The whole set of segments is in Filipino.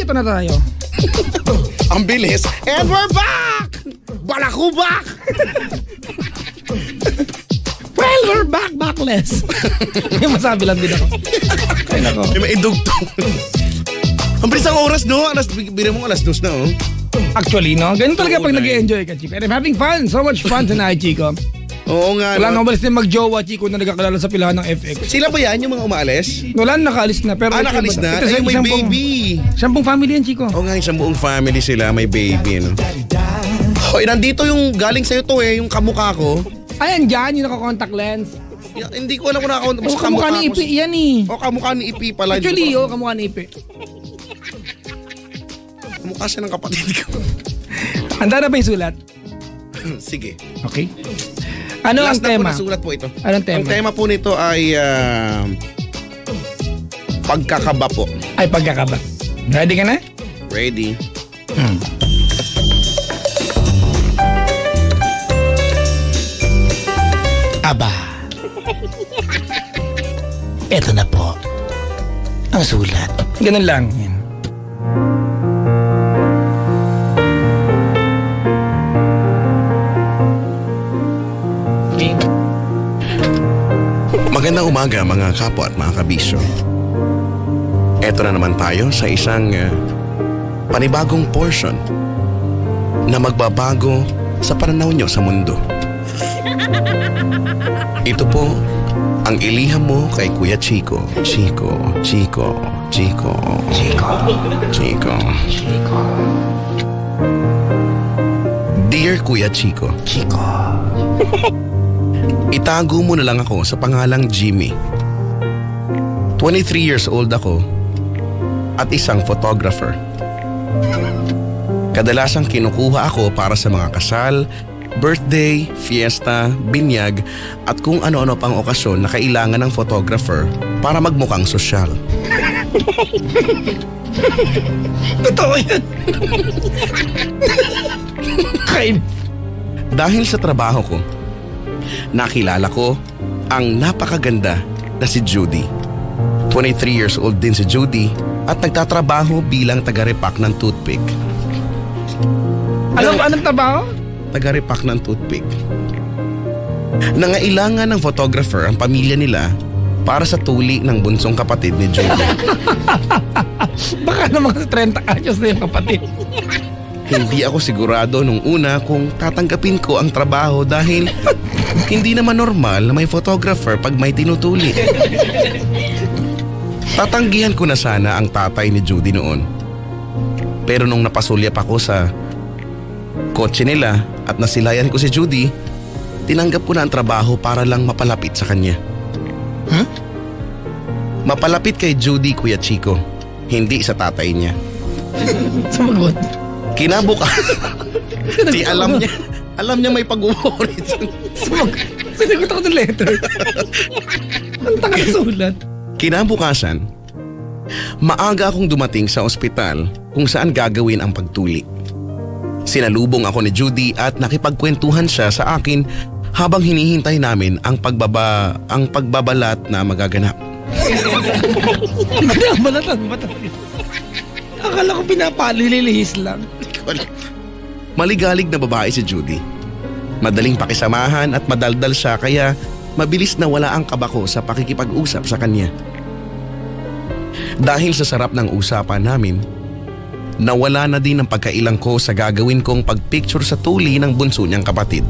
nandito na tayo. Ang bilis. And we're back! Balakubak! Well, we're backless. May masabi lang din ako. May idugtong. Ang bilis ang oras, no? Bira mo alas 2 na, oh. Actually, no? Ganun talaga pag nag-i-enjoy ka, Chico. And I'm having fun. So much fun tonight, Chico. Oo nga. Wala nang umalis din mag-jowa, Chico, na nagkakalala sa pilahan ng FX. Sila ba yan, yung mga umaalis? Wala na, nakaalis na. Pero nakaalis na? Ay, may baby. Sampung family yan, Chico. Oo nga, isang buong family sila, may baby, no? Hoy, nandito yung galing sa'yo to yung kamukha ko. Ayan dyan, yung naka-contact lens. Hindi ko alam kung naka-contact lens. Kamukha ni Ipi, yan eh. Kamukha ni Ipi pala. Actually, kamukha ni Ipi. Kamukha siya ng kapatid ko. Handa na ba yung sulat? Sige. Okay. Ano ang tema? Last na po nasulat po ito. Anong tema? Ang tema po nito ay pagkakaba po. Ay, pagkakaba. Ready ka na? Ready. Aba. Ito na po ang sulat. Ganun lang. Yan. Magandang umaga mga kapwa at mga kabisyo. Eto na naman tayo sa isang panibagong portion na magbabago sa pananaw nyo sa mundo. Ito po ang iliham mo kay Kuya Chico. Chico. Dear Kuya Chico. Itago mo na lang ako sa pangalang Jimmy. 23 years old ako at isang photographer. Kadalasang kinukuha ako para sa mga kasal, birthday, fiesta, binyag at kung ano-ano pang okasyon na kailangan ng photographer para magmukhang sosyal. Totoo yan. Dahil sa trabaho ko, nakilala ko ang napakaganda na si Judy. 23 years old din si Judy at nagtatrabaho bilang taga-repack ng toothpick. Anong trabaho? Taga-repack ng toothpick. Nangailangan ng photographer ang pamilya nila para sa tuli ng bunsong kapatid ni Judy. Baka naman sa 30 anyos na yung kapatid. Hindi ako sigurado nung una kung tatanggapin ko ang trabaho dahil hindi naman normal na may photographer pag may tinutuli. Tatanggihan ko na sana ang tatay ni Judy noon. Pero nung napasulyap ako sa kotse nila at nasilayan ko si Judy, tinanggap ko na ang trabaho para lang mapalapit sa kanya. Huh? Mapalapit kay Judy, Kuya Chico, hindi sa tatay niya. Sumagot. Kinabuka. Alam niya may pag-worry. Sinagot ako ng letter. Ang takasulat. Kinabukasan, maaga akong dumating sa ospital kung saan gagawin ang pagtuli. Sinalubong ako ni Judy at nakipagkwentuhan siya sa akin habang hinihintay namin ang pagbabalat na magaganap. Balatan. Akala ko pinapalilihis lang. Maligalig na babae si Judy. Madaling pakisamahan at madaldal siya kaya mabilis na wala ang kaba ko sa pakikipag-usap sa kanya. Dahil sa sarap ng usapan namin, nawala na din ang pagkailang ko sa gagawin kong pagpicture sa tuli ng bunso niyang kapatid.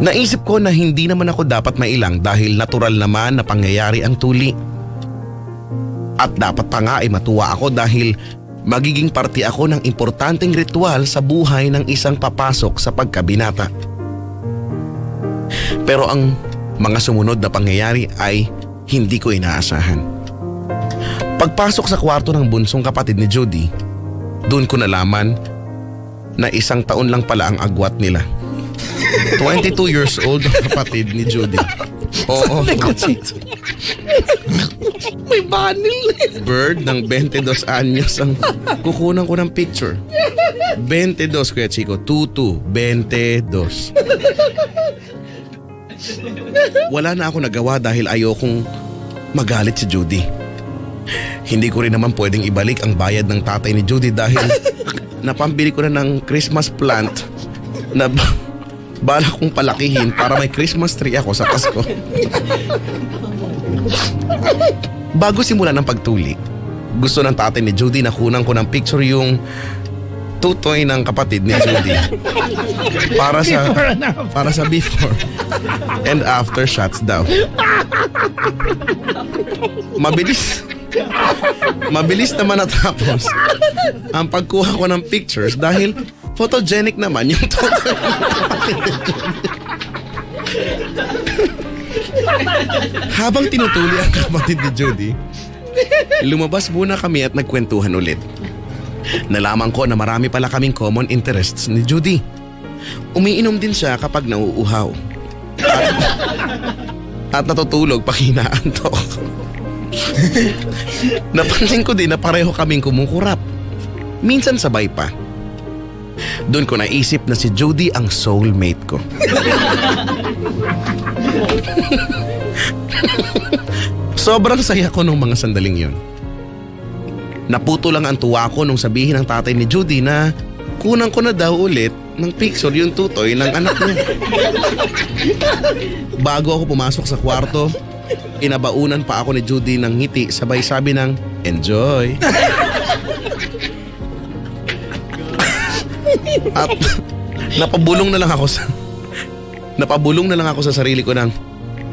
Naisip ko na hindi naman ako dapat mailang dahil natural naman na pangyayari ang tuli. At dapat pa nga ay matuwa ako dahil magiging parte ako ng importanteng ritual sa buhay ng isang papasok sa pagkabinata. Pero ang mga sumunod na pangyayari ay hindi ko inaasahan. Pagpasok sa kwarto ng bunsong kapatid ni Judy, doon ko nalaman na 1 taon lang pala ang agwat nila. 22 years old ang kapatid ni Judy. Oo. May banil. Bird ng 22 anyos ang kukunan ko ng picture. 22, Kuya Chico. 22. Wala na ako nagawa dahil ayokong magalit si Judy. Hindi ko rin naman pwedeng ibalik ang bayad ng tatay ni Judy dahil napambili ko na ng Christmas plant na bala kong palakihin para may Christmas tree ako sa Pasko. Bago simulan ng pagtuli, gusto ng tatay ni Judy na kunan ko ng picture yung tutoy ng kapatid ni Judy para sa before and after shots daw. Mabilis naman natapos ang pagkuha ko ng pictures dahil photogenic naman yung tutoy. Habang tinutuli ang kapatid ni Judy, lumabas muna kami at nagkwentuhan ulit. Nalaman ko na marami pala kaming common interests ni Judy. Umiinom din siya kapag nauuhaw. At natutulog pag hinaantok. Napansin ko din na pareho kaming kumukurap. Minsan sabay pa. Doon ko naisip na si Judy ang soulmate ko. Sobrang saya ko nung mga sandaling yun. Naputo lang ang tuwa ko nung sabihin ng tatay ni Judy na kunan ko na daw ulit ng picture yung tutoy ng anak niya. Bago ako pumasok sa kwarto, inabaunan pa ako ni Judy ng ngiti sabay sabi ng enjoy. At napabulong na lang ako sa sarili ko ng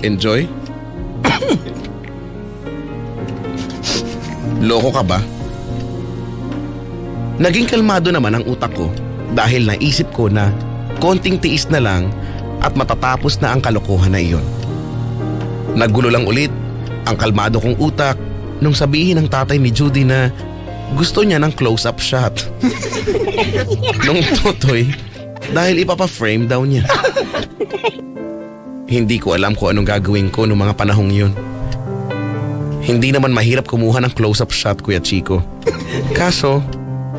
enjoy? Loko ka ba? Naging kalmado naman ang utak ko dahil naisip ko na konting tiis na lang at matatapos na ang kalokohan na iyon. Naggulo lang ulit ang kalmado kong utak nung sabihin ng tatay ni Judy na gusto niya ng close-up shot nung tutoy dahil ipapa-frame daw niya. Hindi ko alam kung anong gagawin ko noong mga panahong yun. Hindi naman mahirap kumuha ng close-up shot, Kuya Chico. Kaso,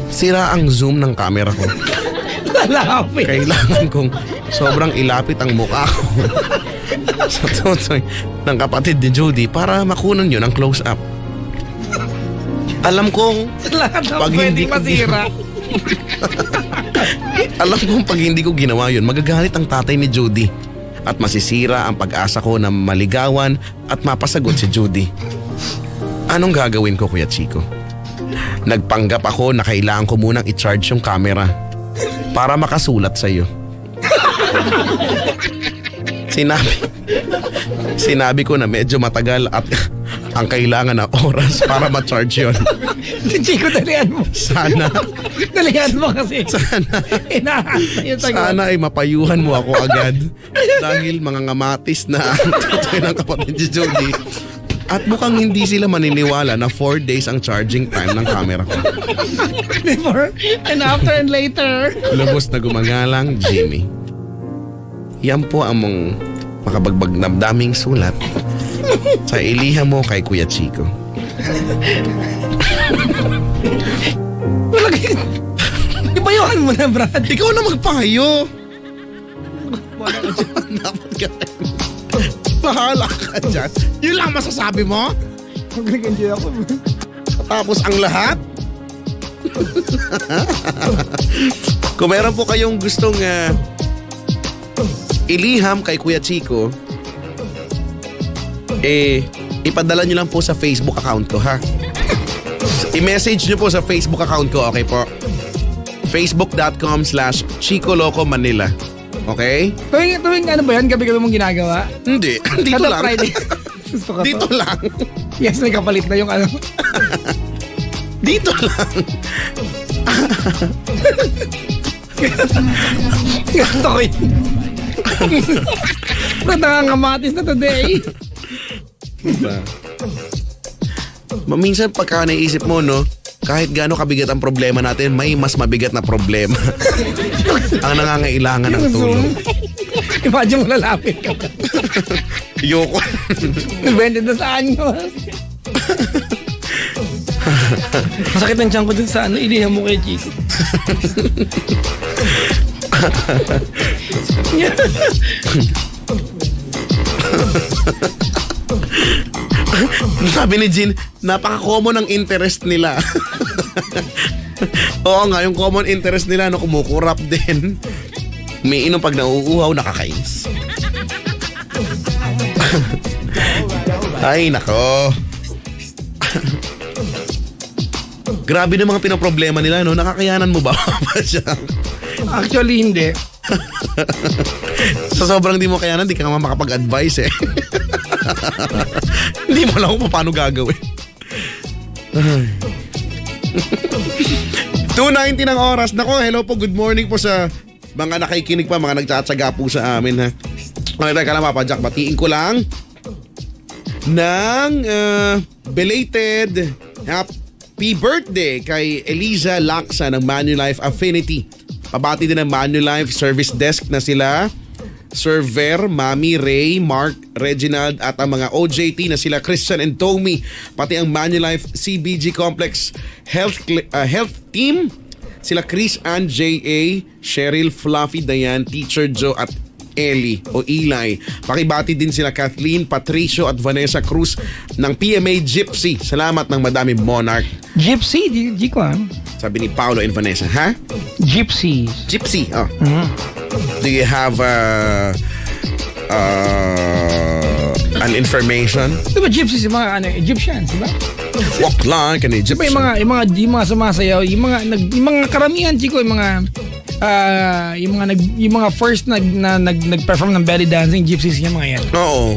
sira ang zoom ng camera ko. Kailangan kong sobrang ilapit ang mukha ko sa tutoy ng kapatid ni Judy para makunan yun ang close-up. Alam kong pag hindi ko alam kong pag hindi ko ginawa yun, magagalit ang tatay ni Judy at masisira ang pag-asa ko na maligawan at mapasagot si Judy. Anong gagawin ko, Kuya Chico? Nagpanggap ako na kailangan ko munang i-charge yung camera para makasulat sa iyo. Sinabi ko na medyo matagal at ang kailangan na oras para ma-charge yun. Chico, dalihan mo. Dalihan mo kasi. Sana ay mapayuhan mo ako agad dahil mga ngamatis na ang tutoy ng kapatid ni Judy. At mukhang hindi sila maniniwala na 4 days ang charging time ng camera ko. Before and after and later. Lubos na gumangalang Jimmy. Yan po ang mong makabagbag na daming sulat sa iliha mo kay Kuya Chico. Ibayuhan mo na, Brad. Ikaw na magpayo. Bahala ka dyan. Yun lang masasabi mo? Mag-enjoy ako. Tapos ang lahat? Kung meron po kayong gustong iliham kay Kuya Chico, ipadala nyo lang po sa Facebook account ko, ha? I-message nyo po sa Facebook account ko, okay po? Facebook.com/Chico Loco Manila. Okay? Tuwing ano ba yan? Gabi-gabi mong ginagawa? Hindi. Dito lang. Friday. Gusto ko dito to. lang. Yes, may kapalit na yung ano. Dito lang. Gusto ko yun. Nakangamatis na today. Diba? Minsan pagka naisip mo, no, kahit gaano kabigat ang problema natin, may mas mabigat na problema ang nangangailangan ng tulong. Imagine mo lalapit ka. Yoko. Depende na saan nyo. Masakit ang tiyan ko dun sa ano, ilihan mo kay Chico. Sabi ni Jean, napaka-common ang interest nila. Oo nga, yung common interest nila, no, kumukurap din. Umiinom pag nauuhaw, nakakainis. Ay, nako. Grabe na mga pinoproblema nila, no? Nakakayanan mo ba siya? Actually, hindi. Sa sobrang di mo kayanan, di ka naman makapag-advise eh. Hindi mo lang kung paano gagawin. 2:90 ng oras. Nako, hello po, good morning po sa mga nakikinig pa, mga nagtsatsaga po sa amin, ha. Okay, teka lang, Papa Jack, batiin ko lang ng belated happy birthday kay Eliza Laksa ng Manulife Affinity. Pabati din ng Manulife Service Desk na sila Sir Ver, Mami, Ray, Mark, Reginald at ang mga OJT na sila Christian and Tommy. Pati ang Manulife CBG Complex Health Team, sila Chris Ann, J.A., Cheryl, Fluffy, Diane, Teacher Joe at Eli o Eli. Pakibati din sila Kathleen, Patricio at Vanessa Cruz ng PMA Gypsy. Salamat ng madami, Monarch. Gypsy? Di ko Sabi ni Paolo and Vanessa, ha? Gypsy. Gypsy, oh. Do you have an information? Diba gypsies, yung mga Egyptians, diba? Walk like an Egyptian. Diba yung mga sumasayaw, yung mga karamihan, chiko, yung mga first nag-perform ng belly dancing, gypsies yung mga yan. Oo.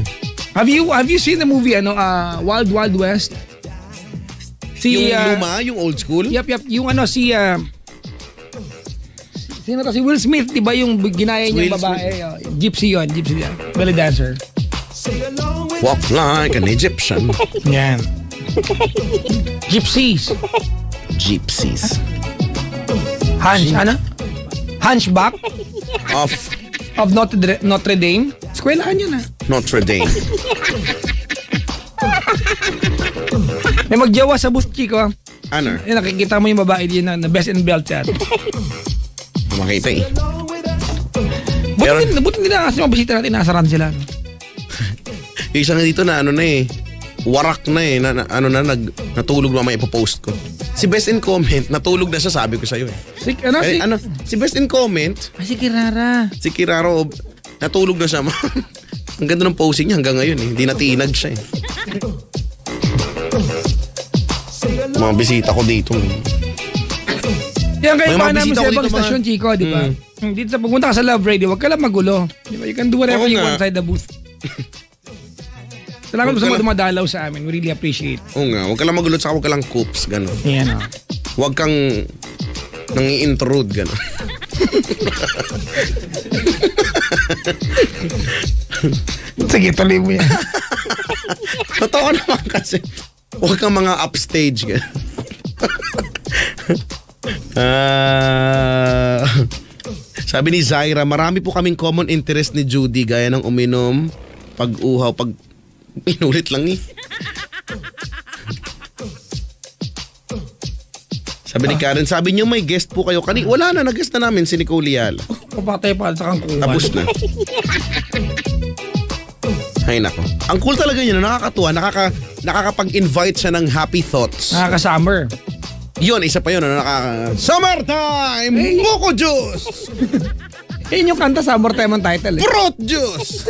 Have you seen the movie Wild Wild West? Yung luma, yung old school? Yep. Yung sino to? Si Will Smith, di ba yung ginaya niyang babae? Gypsy yun. Belly dancer. Walk like an Egyptian. Yan. Gypsies. Hunchback? Of Notre Dame? Eskwelahan yun, ha? Notre Dame. May magjawa sa booth, Chico. Ano? Nakikita mo yung babae din na best in belt chat. Makita eh. Buti nila kasi mabisita natin, nasaran sila. Yung isa nga dito na warak na eh. Natulog mamaya ipopost ko. Si Best in Comment, natulog na siya, sabi ko sa'yo eh. Si Best in Comment. Si Kirara. Si Kiraro, natulog na siya. Ang ganda ng posing niya hanggang ngayon eh. Hindi natinag siya eh. Mga bisita ko dito. Yan kayo pa namin sa ibang stasyon, Chico, di ba? Dito sa pagpunta ka sa Love Radio, wag ka lang magulo. Di ba? You can do whatever you want inside the booth. Salamat sa mga dumadalaw sa amin. We really appreciate. Oo nga, wag ka lang magulot saka wag ka lang coops, gano'n. Yan o. Wag kang nang-i-intrude, gano'n. Sige, tuloy mo yan. Totoo naman kasi. Huwag kang mga upstage. Sabi ni Zaira, marami po kaming common interest ni Judy gaya ng uminom, pag-uhaw, pag inulit lang eh. Sabi ni Karen, sabi niyo may guest po kayo. Wala na, nag-guest na namin si Nicole Lial. Papatay pa sa kangkuhan. Tapos na. Ay nako. Ang cool talaga niya, nakakatuwa, nakakapag-invite siya ng happy thoughts. Nakaka-summer. Yun, isa pa yun, Summertime! Hey. Moco Juice! Yun yung kanta, Summertime ang title eh. Fruit Juice!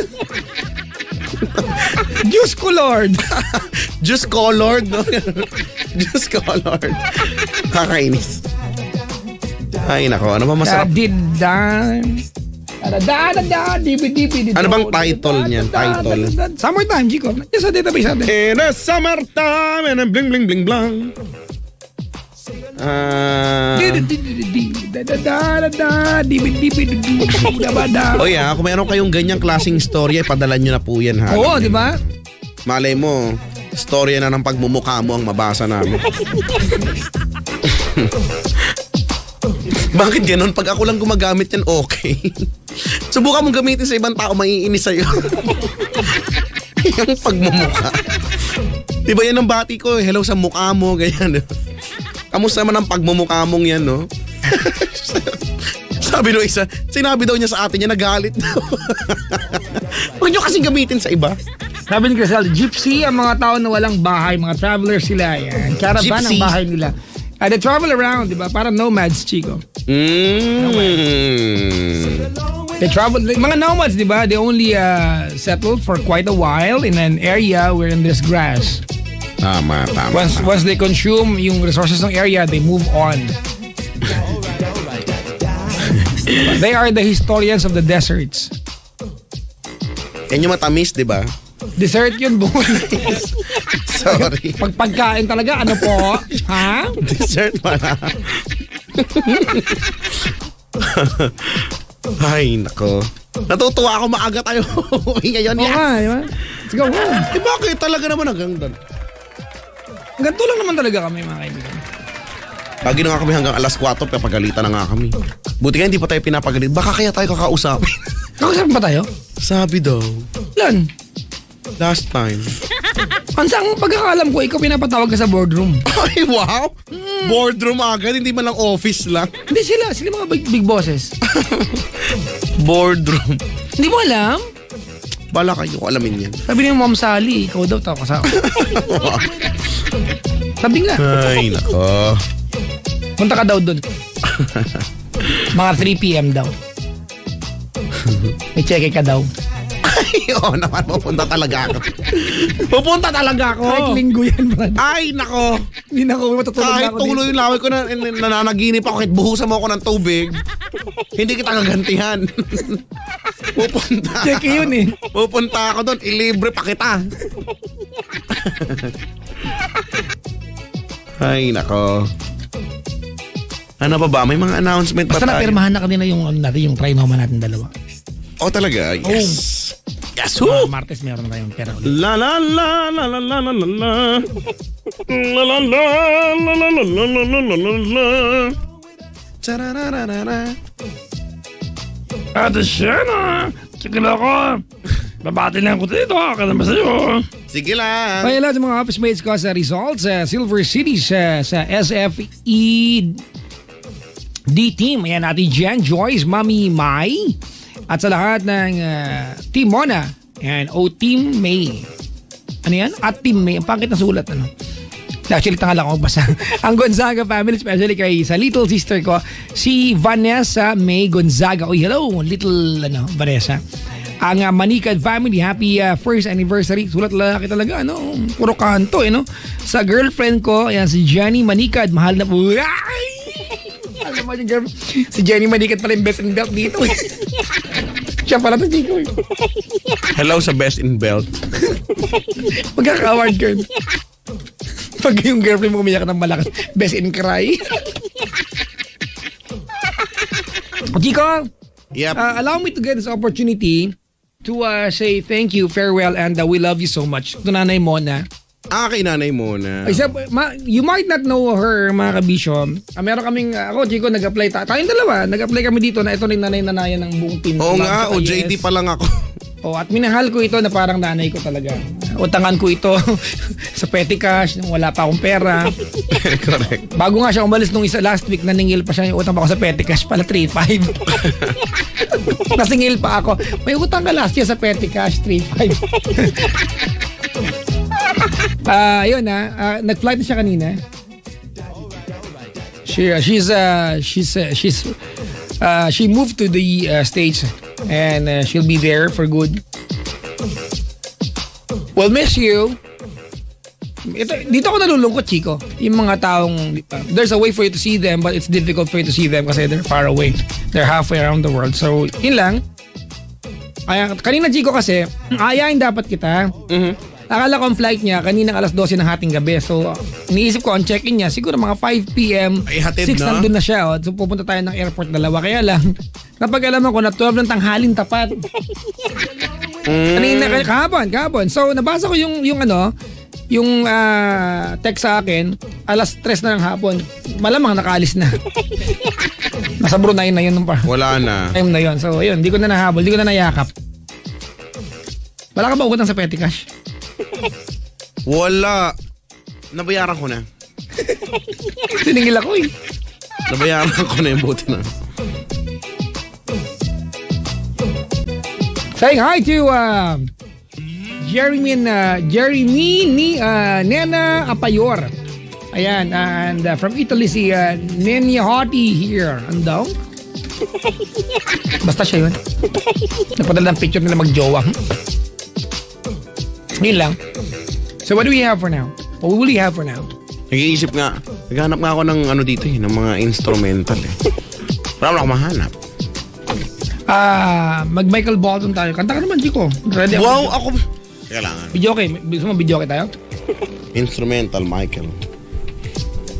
Juice Colored! Juice Colored, no? Juice Colored. Kakainis. Ay nako, ano ba masarap? Ano bang title niyan? Summertime, Chico. Yan sa database natin. In a summertime and a bling bling bling blang. Oh yeah, kung mayroon kayong ganyang klaseng storya, padala nyo na po yan. Oo, di ba? Malay mo, storya na ng pagmumukha mo ang mabasa namin. Bakit ganun? Pag ako lang gumagamit yan, okay. Subukan mong gamitin sa ibang tao, maiinis sa'yo. Yung pagmumukha. Diba yan ang bati ko? Hello sa mukha mo, ganyan. Kamusta naman ang pagmumukha mong yan, no? Sabi nung isa, sinabi daw niya sa atin niya, nagalit daw. Huwag nyo kasing gamitin sa iba. Sabi ni Crisel, gypsy ang mga tao na walang bahay, mga travelers sila. Yan. Caravan ang bahay nila. They travel around, di ba? Parang nomads, Chico. They travel, mga nomads, di ba? They only settled for quite a while in an area wherein there's grass. Tama. Once they consume yung resources ng area, they move on. They are the historians of the deserts. Yan yung matamis, di ba? Dessert yun, boy. Sorry. Pagkain talaga, ano po? Ha? Dessert pala. Ay, nako. Natutuwa ako maaga tayo. Ngayon, yes. Diba? Let's go. Bakit talaga naman hanggang doon? Ganito lang naman talaga kami, mga kaibigan. Lagi na nga kami hanggang alas 4, papagalitan na nga kami. Buti nga hindi pa tayo pinapagalit. Baka kaya tayo kakausapin. Kakausapin ba tayo? Sabi daw. Lan? Last time. Ansang pagkakalam ko, ikaw pinapatawag ka sa boardroom. Ay, wow! Boardroom agad, hindi man lang office lang. Hindi sila mga big bosses. Boardroom. Hindi mo alam? Bala kayo, alamin yan. Sabi niya, Ma'am Sally, ikaw daw tao kasama. Sabi nga. Ay, nako. Punta ka daw dun. Mga 3 p.m. daw. May check ka daw. Ay, oo naman, pupunta talaga ako. Pupunta talaga ako. Kahit linggo yan, Brad. Ay, nako. Hindi na ako matutulog na ako. Kahit tuloy yung laway ko na nananaginip ako, kahit buhusan mo ako ng tubig, hindi kita gagantihan. Pupunta. Check yun eh. Pupunta ako doon, ilibre pa kita. Ay, nako. Ano ba? May mga announcement pa tayo. Basta napirmahan na kanina yung trinoma natin dalawa. Oh, talaga? Yes. Oh. Yes. Martes meron tayong pera ulit. La la la la la la la la la la la la la la la la la. Charararara. Ate Shena, sige lang ako. Babati lang ko dito. Kailan ba sa'yo? Sige lang. Kaya lahat ng mga office mates ko sa results sa Silver City sa SFE D-Team. Ayan natin Jen, Joyce, Mami Mai. At sa lahat ng Team Mona and O-Team May. Ano yan? At Team May. Ang pangit na sulat. Ano? Actually, tanga lang ako basta. Ang Gonzaga family, especially kay sa little sister ko, si Vanessa May Gonzaga. Uy, hello, little Vanessa. Ang Manikad family, happy first anniversary. Sulat lalaki talaga, ano? Puro kanto, no? Sa girlfriend ko, ayan, si Jenny Manikad. Mahal na po. Ay! Alam mo yung si Jenny Manikad pala yung best in belt dito. Siya pala ito, Chico. Hello sa best in belt. Magkaka-award ka. Pag yung girlfriend mo umiyak ng malakas, best in cry. Chico, yep. Allow me to get this opportunity to say thank you, farewell, and we love you so much. Ito nanay Mona. Kay nanay Mona. You might not know her, mga kabisyo. Meron kaming, ako, Chico, nag-apply. Tayong dalawa, nag-apply kami dito na ito rin nanay-nanayan ng buong team. Oo nga, JD pa lang ako. At minahal ko ito na parang nanay ko talaga. Utangan ko ito sa petty cash nung wala pa akong pera. Correct. Bago nga siya umalis nung last week, naningil pa siya. Utang pa ako sa petty cash pala, 3.5. Nasingil pa ako. May utang ka last year sa petty cash, 3.5. Ayun nag-flight na siya kanina. She moved to the States and she'll be there for good. We'll miss you. Dito ako nalulungkot, Chico. Yung mga taong there's a way for you to see them but it's difficult for you to see them kasi they're far away. They're halfway around the world. So, yun lang. Kanina, Chico, kasi ayain dapat kita. Akala ko ang flight niya kaninang alas 12 ng hating gabi. So, iniisip ko ang check-in niya siguro mga 5 p.m. 6 nandun na siya. So, pupunta tayo ng airport dalawa. Kaya lang, napag-alaman ko na 12 ng tanghalin tapat. Kanina, kahapon. So, nabasa ko yung text sa akin, alas 3 na ng hapon. Malamang nakaalis na. Nasa Brunei na yun. Wala na. Time na yun. So, yun. Di ko na nahabol. Di ko na nayakap. Wala ka ba utang sa petty cash? Wala. Nabayaran ko na. Siningil ako eh. Nabayaran ko na yung buti na. Saying hi to Jeremy Nena Apayor. Ayan, and from Italy si Nenia Hottie here. Ano daw? Basta siya yun. Napadala ng picture nila magjowa. Yun lang. So what do we have for now? What will we have for now? Nag-iisip nga. Naghanap nga ako ng ano dito eh, ng mga instrumental eh. Wala ako mahanap. Mag-Michael Bolton tayo. Kanta ka naman, Chico. Ready wow, ako. Kailangan. Video okay. Gusto mo video okay tayo? Instrumental, Michael.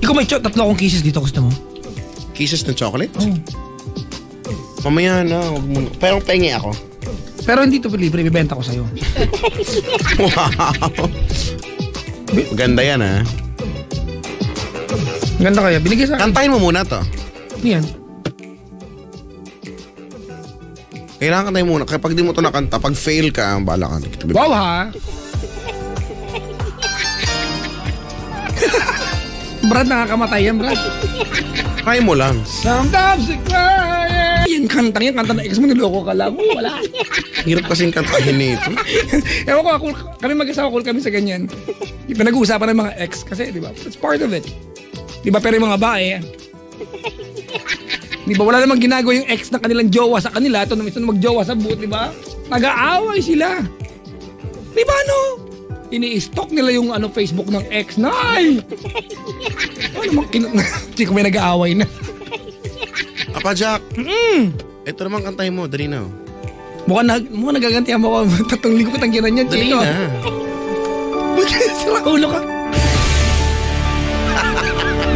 Ikaw may tatlo akong kisses dito. Gusto mo? Kisses ng chocolate? Oo. Mamaya na. Huwag mo. Pero pengi ako. Pero hindi ito libre. Ibibenta ko sa'yo. Wow. Maganda yan ha. Ganda kaya. Binigay sa akin. Kantahin mo muna to. Yan. Kailangan kantahin muna. Kaya pag di mo to nakanta, pag fail ka, bala ka. Wow ha. Brad, nakakamatay yan, Brad. Kaya mo lang. Sometimes I cry. Yan, kanta na ex mo, niloko ka lang. Wala. Hirap kasing kantahin nito. Ewan ko, kami mag-asawa, cool kami sa ganyan. Pinag-uusapan ng mga ex kasi, di ba? It's part of it. Di ba, pero yung mga bae, di ba, wala namang ginagawa yung ex na kanilang jowa sa kanila. Ito na mag-jowa sa boot, di ba? Nag-aaway sila. Di ba, no? Ini-stalk nila yung Facebook ng ex. Nay! Ano naman, Chico, may nag-aaway na. Apa, Jack? Ito naman kantahin mo, dali na. Mukhang nagagantihan mo ako. 3 linggo kitang ginan yan, dali Chico. na. Sira ulo ka.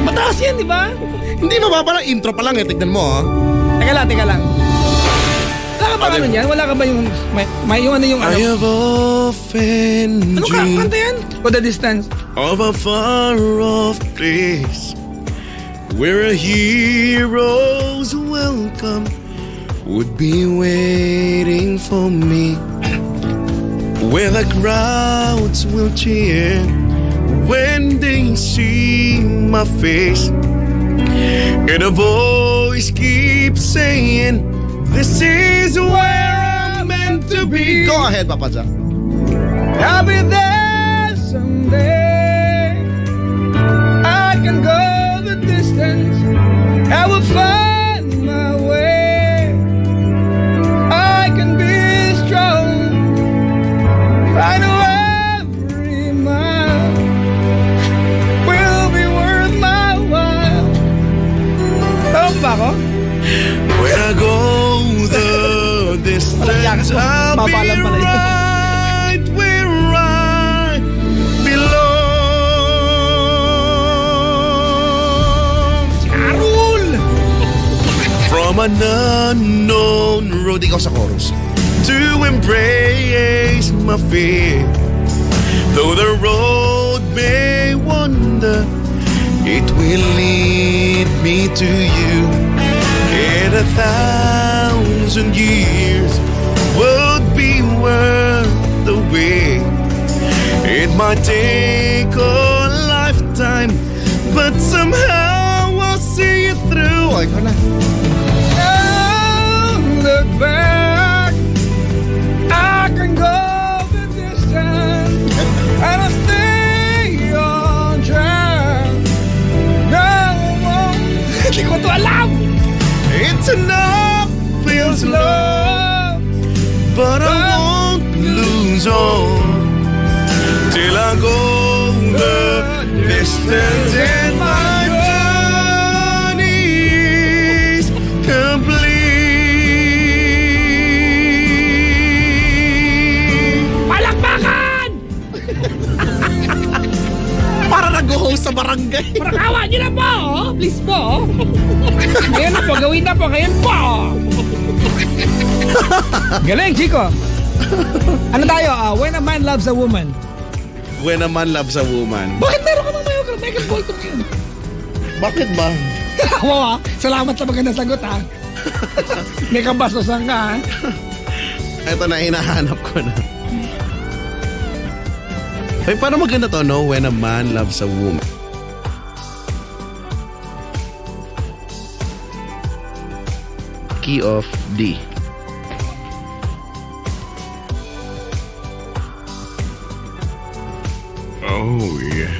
Mataas yan, di ba? Hindi mababa lang, intro pa lang eh. Tignan mo ha. Teka lang. Wala ka ba ano yan? Wala ka ba yung yung ano? I have often Ano ka? Kanta yan? O the distance? Of a far off place where a hero's welcome would be waiting for me, where the crowds will cheer when they see my face, and a voice keeps saying, this is where I'm meant to be. Go ahead, Papa Jack. I'll be there someday. I can go the distance. I will find my way. I can be strong. I know every mile will be worth my while. Tama ba ako? When I go the distance, I'll be right where I belong. Carol! From an unknown road, ikaw sa chorus, to embrace my fear. Though the road may wander, it will lead me to you. And 1,000 years would be worth the wait. It might take a lifetime, but somehow I'll see it through. Ay, ko na. Don't look back. I can go the distance and I'll stay on track. No, hindi ko to alam. It's enough, feels love, but I won't lose all till I go the distance and my journey's complete. Palakpakan! Para nag-host sa barangay. Parakawa niyo na po, oh. Please po. Ngayon na po, gawin na po, ngayon po. Galing, Chico. Ano tayo? When a man loves a woman. When a man loves a woman. Bakit meron ka ng Michael Bolton yun? Bakit ba? Wow, salamat sa magandang sagot, ha. May kabastusan ka, ha. Ito na, hinahanap ko na. Ay, paano maganda to, no? When a man loves a woman. Key of D. Oh, yes.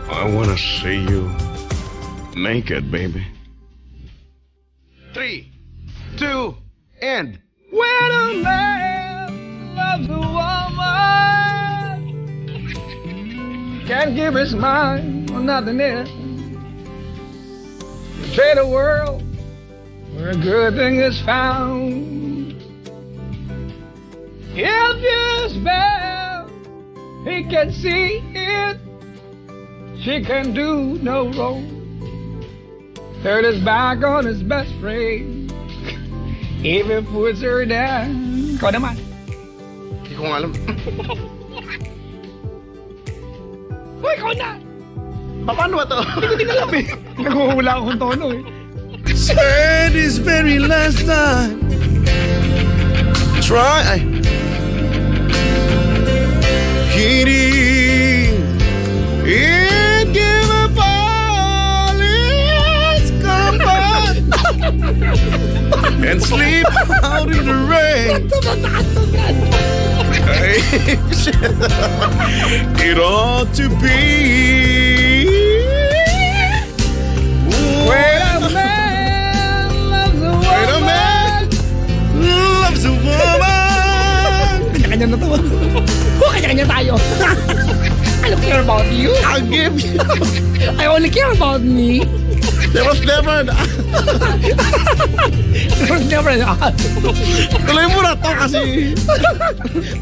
I wanna see you naked, baby. 3, 2, and... When a man loves a woman, can't give his mind for nothing else. Trade the world where a good thing is found. If you spell, he can see it. She can do no wrong. Turn his back on his best friend. If it puts her down. Ikaw naman. Hindi ko nga alam. Uy, ikaw na! Paano ba to? Hindi ko alam eh. Naghuhula akong tono eh. Said his very last time. Try. Hitting. It give up all its comfort. And sleep out in the rain. It ought to be when a man loves a woman. Kanya-kanya na to. Kanya-kanya tayo. I don't care about you. I'll give you. I only care about me. There was never an... There was never an ad. Tuloy mo na to kasi...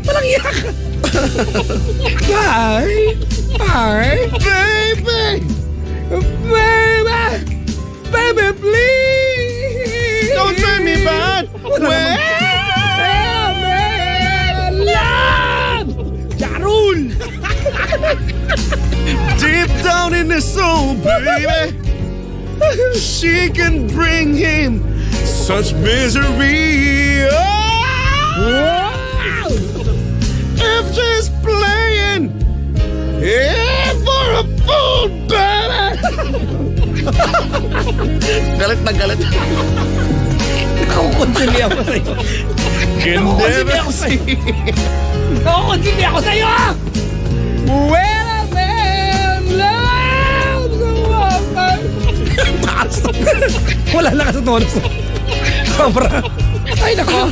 Walang iyak. Bye. Bye. Baby! Baby! Baby, please! Don't turn me bad! Wait! Love! Jarul! Deep down in his soul, baby, she can bring him such misery. Oh, if she's playing for a fool, baby. Galit na galit. Nakukonsili ako sa'yo. Nakukonsili ako sa'yo. Nakukonsili ako sa'yo! When a man loves a woman. Wala lang sa tono. Sobra. Ay, nako.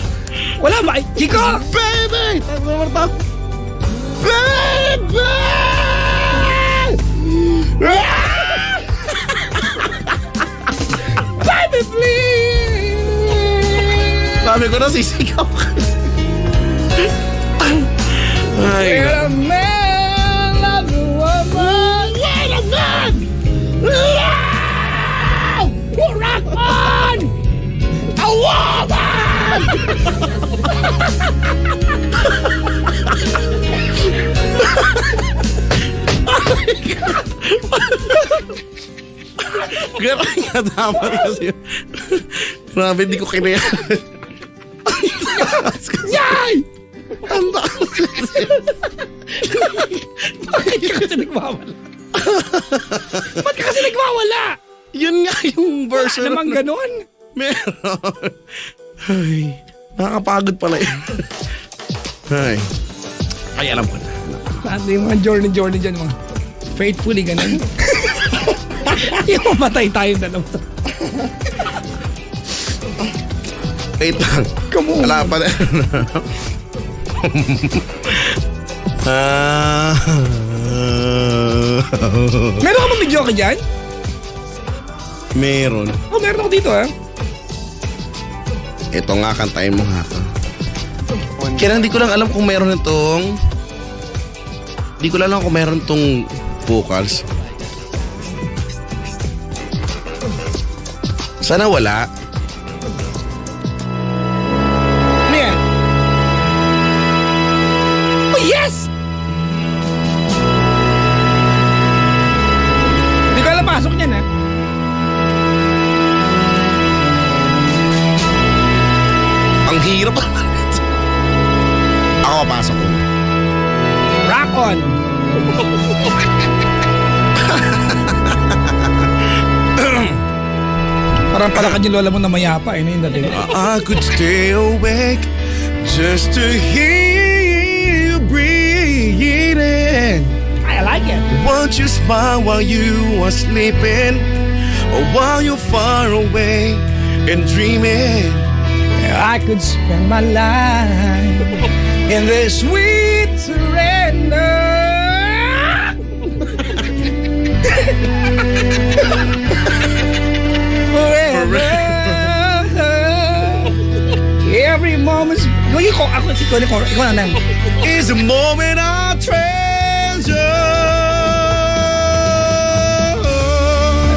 Wala ba? Chico! Baby! Baby! Baby, please! Sabi ko na sisigaw ka. Ay. When a man loves a woman. When a man rock on a woman. Grabe nga dapat kasi. Grabe, di ko kinaya. Yay! Ang taas kasi. Bakit ka kasi nagwawala? Ba't ka kasi nagwawala? Yun nga yung version. Wala namang ganon. Meron. Ay, nakakapagod pala yun. Ay. Ay, alam ko na. Ano yung mga journey dyan, mga faithfully ganon. Yung mamatay tayo dalawa. Wait lang. Wala pa na. Meron ka bang video ka dyan? Meron. Oh, meron ako dito, ha? Ito nga, kantayin mo nga ka. Kaya hindi ko lang alam kung meron itong... Hindi ko lang alam kung meron itong vocals. Sana wala. Ano yan? Oh, yes! Hindi ko alam pasok niyan, ha? Ang hirap. Ako, pasok ko. Rock on! Parang palakad yung lola mo na mayapa, eh, na yung dating. I could stay awake just to hear you breathe. eating. I like it. Won't you smile while you are sleeping, or while you're far away and dreaming? I could spend my life in this sweet surrender. Forever. Every moment. Ikaw na lang. Is a moment I treasure.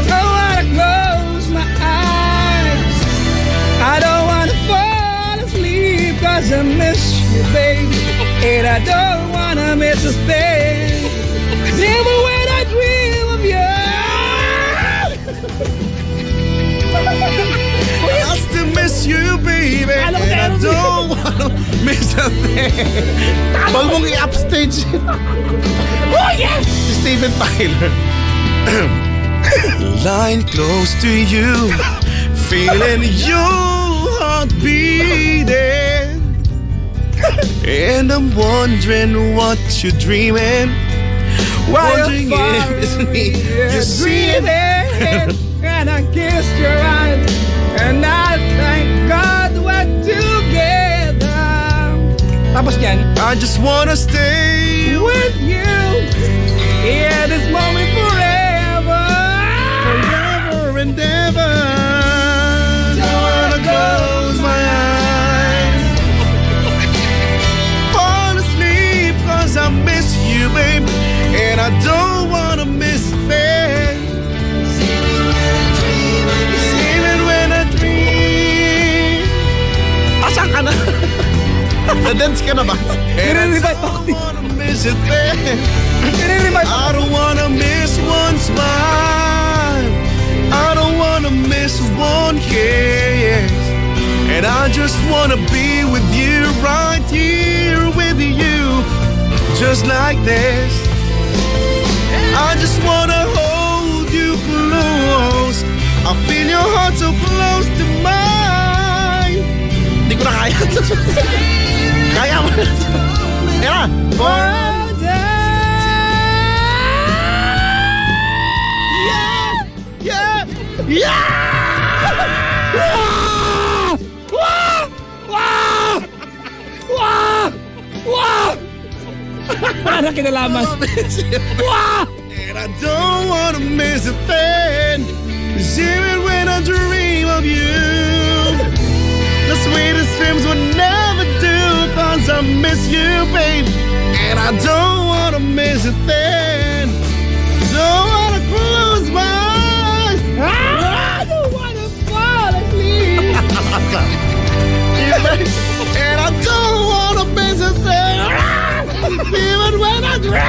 I wanna close my eyes. I don't wanna fall asleep, 'cause I miss you, baby. And I don't wanna miss a thing. 'Cause even when I dream of you, I still miss you, baby. And I don't wanna miss a thing. Bag mong i-upstage. oh yes! Si Steven Tyler. Lying close to you, feeling your heart beating, and I'm wondering what you're dreaming. Wondering if it's me you're seeing. And I kissed your eyes, and I thank God we're together. Tapos yan, I just wanna stay with you, yeah, this moment forever. forever and ever. Don't wanna close my eyes, fall asleep, 'cause I miss you, babe, and I don't wanna miss it. Even when I dream. Asan ka na? Na-dance ka na ba? And I don't wanna miss it then. I don't wanna miss one smile, I don't wanna miss one kiss, and I just wanna be with you, right here with you, just like this. I just wanna hold you close, I feel your heart so close to mine. Hindi ko na kaya. Kaya mo na. Kaya na. Yeah! Parang kinalaman. And I don't wanna miss a thing, 'cause even when I dream of you, the sweetest dreams would never do, 'cause I miss you, babe. And I don't wanna miss a thing. Don't wanna close my eyes. I don't wanna fall asleep. And I don't wanna miss a thing, even when I dream.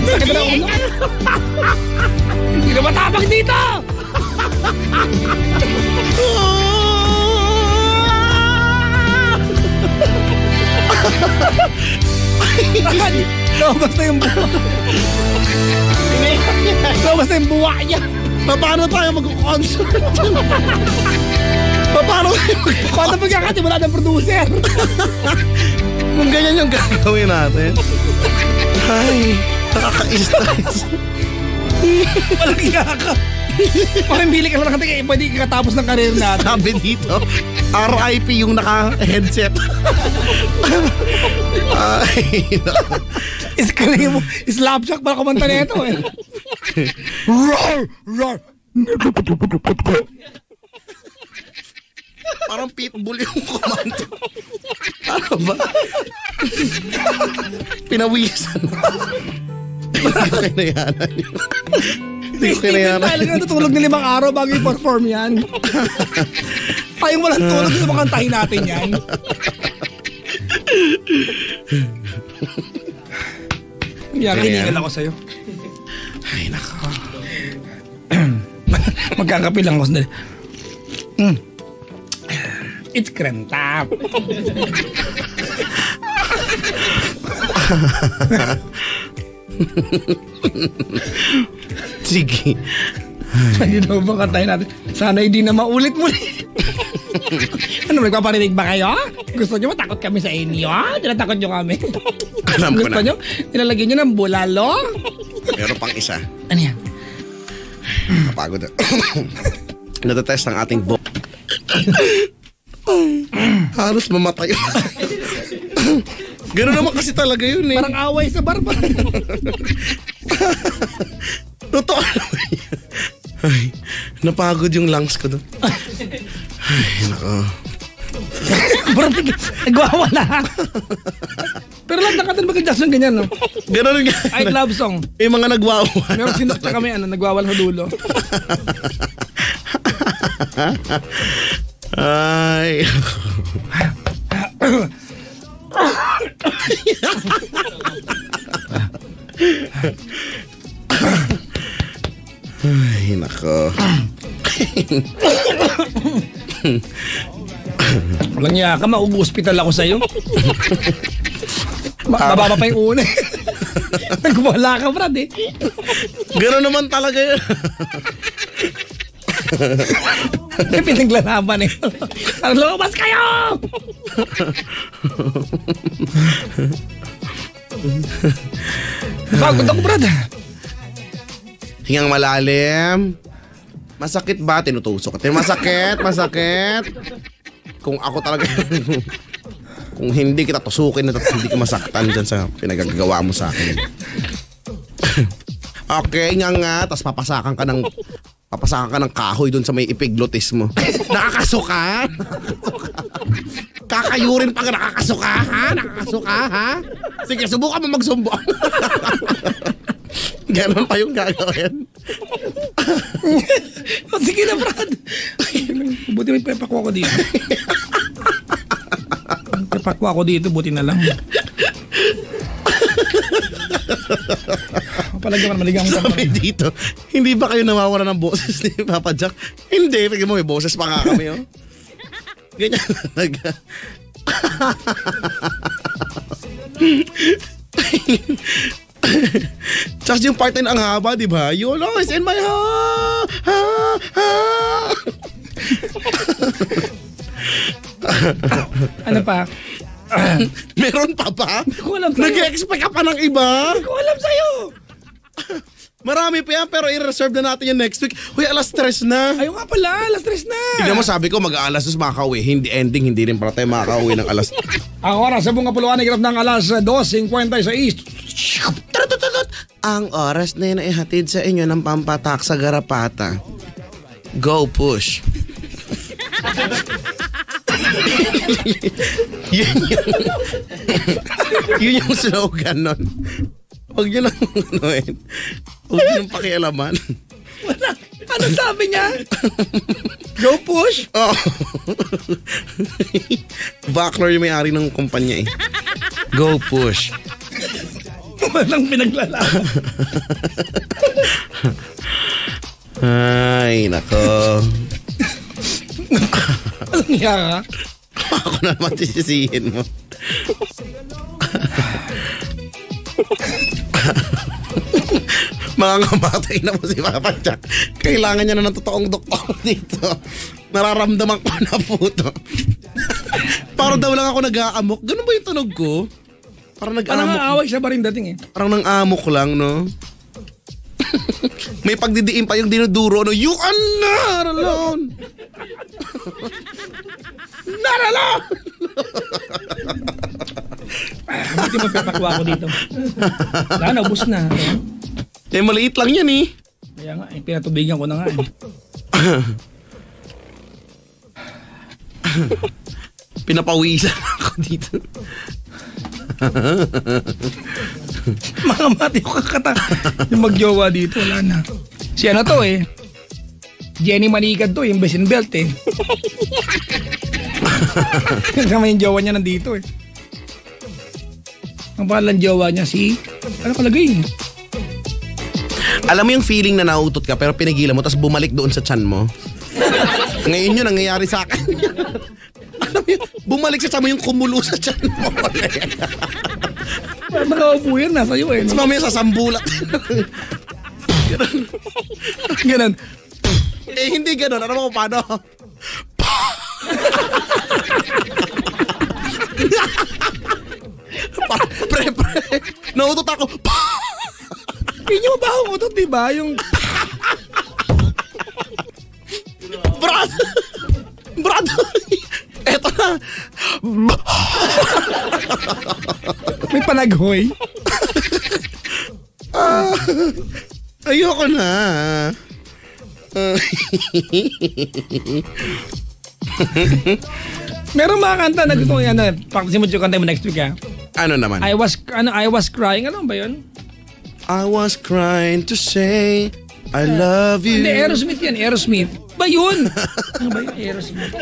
Sakit na ulo. Hindi na matapang dito. Lobas na yung buwa. Lobas na yung buwa niya. Paano tayo mag-concert? Paano pagkakati wala ng producer? Kung ganyan yung gagawin natin. Ay, nakaka-stress. Walang iyaka. Pamimili ka lang natin, pwede kakatapos ng karir natin. Sabi dito, RIP yung naka-headset. Ay, Iskali mo, slapshot pala kumanta na ito eh. Roar! Roar! Parang pitbull yung kumanta. Ano ba? Pinawisan. Hindi ko kinayanan yun. Hindi ko kinayanan. Talaga natutulog na 5 araw bago i-perform yan. Tayong walang tulog sa mga kantahin natin yan. Yan, kinigal ako sa'yo. Ay, nako. Magkakapi lang ako sandali. It's creme top. Sige. Hindi na ba kantahin natin? Sana hindi na maulit-ulit. Ano, nagpaparinig ba kayo? Gusto nyo matakot kami sa inyo? Tinatakot nyo kami. Alam ko Gusto na. nyo? Nilalagyan nyo ng bulalo? Pero pang isa. Ano yan? Kapagod na. Natatest ang ating halos mamatay. Gano'n naman kasi talaga yun eh. Parang away sa barba. Totoo naman yun. Ay, napagod yung lungs ko doon. Ay, nako. Parang nagwawala. Pero lang nakatan mag-adjust ng ganyan, no? Gano'n nga. I love song. Yung mga nagwawa. Pero sinakta kami, nagwawala sa dulo. Ay. Ay, nako. Walang niya ka, mauug-hospital ako sa'yo. Mababa pa yung una. Nagwala ka, Brad, eh. Gano'n naman talaga yun. Pinaglalaban, eh. Ang lumabas kayo! Pagod ako, Brad. Hingang malalim. Masakit ba? Tinutusok. Masakit, masakit. Kung ako talaga, kung hindi kita tusukin at hindi ka masaktan dyan sa pinagagawa mo sa akin. Okay, nga. Tapos papasakan ka ng kahoy dun sa may epiglotis mo. Nakakasuka? Kakayurin pa ka, nakakasuka, ha? Nakakasuka, ha? Sige, subukan mo magsumbong. Ganon pa yung gagawin. Sige na, Brad. Buti may pepakwa ko dito. Pepakwa ko dito, buti na lang. Palagyan man maligang Sabi dito, hindi ba kayo nawawala ng boses ni Papa Jack? Hindi, tignan mo, may boses pa nga kami, oh. Ganyan talaga. Tsaka yung part na ang haba, di ba? You'll always in my heart. Ano pa? Meron pa ba? Hindi ko alam sa'yo. Nag-expect ka pa ng iba? Hindi ko alam sa'yo. Marami pa yan, pero i-reserve na natin yan next week. Uy, alas 3 na. Ayaw nga pala, alas 3 na. Tignan mo, sabi ko mag-aalas 2 makaka-uwi. Hindi ending, hindi rin pala tayo makaka-uwi ng alas. Ang oras sa bunga puluhan ay ng alas 2:56. Ang oras na yun ay hatid sa inyo ng pampatak sa garapata. Go push. yun yung slogan nun. Huwag nyo lang anuin. Huwag nyo lang pakialaman. Wala. Ano sabi niya? Go push? Oh. Backler yung may-ari ng kumpanya eh. Go push. Walang pinaglalaban. Ay, nako. Walang niya ka? Ako na naman sisisihin mo. Mga ngamatay na po si Papa Jack. Kailangan niya na ng totoong doktor dito. Nararamdaman ko na po to. Parang daw lang ako nag-aamok. Ganun ba yung tunog ko? Parang Parang nag-aamok. aaway siya pa rin dating eh. Parang nang-amok lang, no? May pagdidiin pa yung dinuduro, no? You are not alone! Not alone! Buti magpapakwa ko dito. Wala na, ubus na. Eh, maliit lang yan eh. Kaya nga, pinatubigan ko na nga eh. Pinapawisan ako dito. Mga mati ko kakata. Yung magjowa dito, wala na. Si ano to eh. Jenny Manikad to, yung Besin Belt eh. Kasama yung jowa niya nandito eh. Ang pangalan jowa niya si... Ano kalagay? Alam mo yung feeling na nautot ka pero pinigilan mo tapos bumalik doon sa tiyan mo? Ngayon yun, nangyayari sa akin. Alam mo yun, bumalik sa tiyan mo yung kumulo sa tiyan mo. Nakaupo yan, nasa iyo eh. Tapos mamaya sasambulat. Ganon. Eh, hindi ganon. Alam mo kung paano? Pre. Nautot ako. Hindi nyo ba akong utot, diba? Yung... Brad! Eto na. May panaghoy. Ayoko na. Meron mga kanta na gusto ko yan. Practice mo yung kanta mo next week ha. Ano naman? I was crying. Ano ba yun? I was crying to say I love you. Hindi, Aerosmith yan. Aerosmith. Ba yun? Ano ba yun? Aerosmith.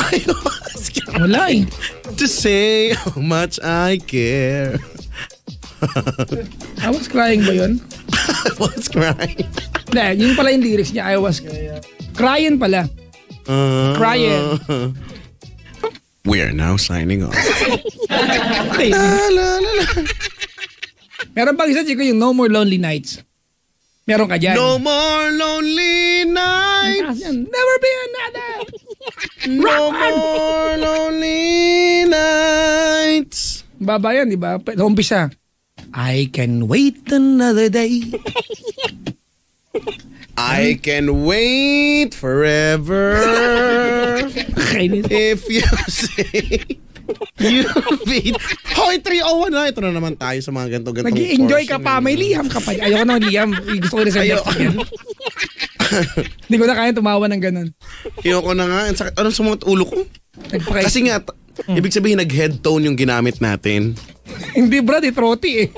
I was crying Wala eh. to say how much I care. I was crying ba yun? I was crying. Hindi, yun pala yung lyrics niya. I was crying pala. Crying. We are now signing off. Okay. La, la, la. Meron pang isa, Chico, yung No More Lonely Nights. Meron ka dyan. No more lonely nights. Never be another. No more lonely nights. Baba yan, di ba? Umpisa. I can wait another day. I can wait forever. If you say you beat. Hoy, 301 na. Ito na naman tayo sa mga ganito-ganito. Nag-i-enjoy ka pa. May liham ka pa. Ayoko naman liham. Gusto ko rin sa best yan. Hindi ko na kaya tumawa ng ganun. Ayoko na nga. Anong sumunod ulo ko? Kasi nga, ibig sabihin nag-head tone yung ginamit natin. Hindi brad, troti eh.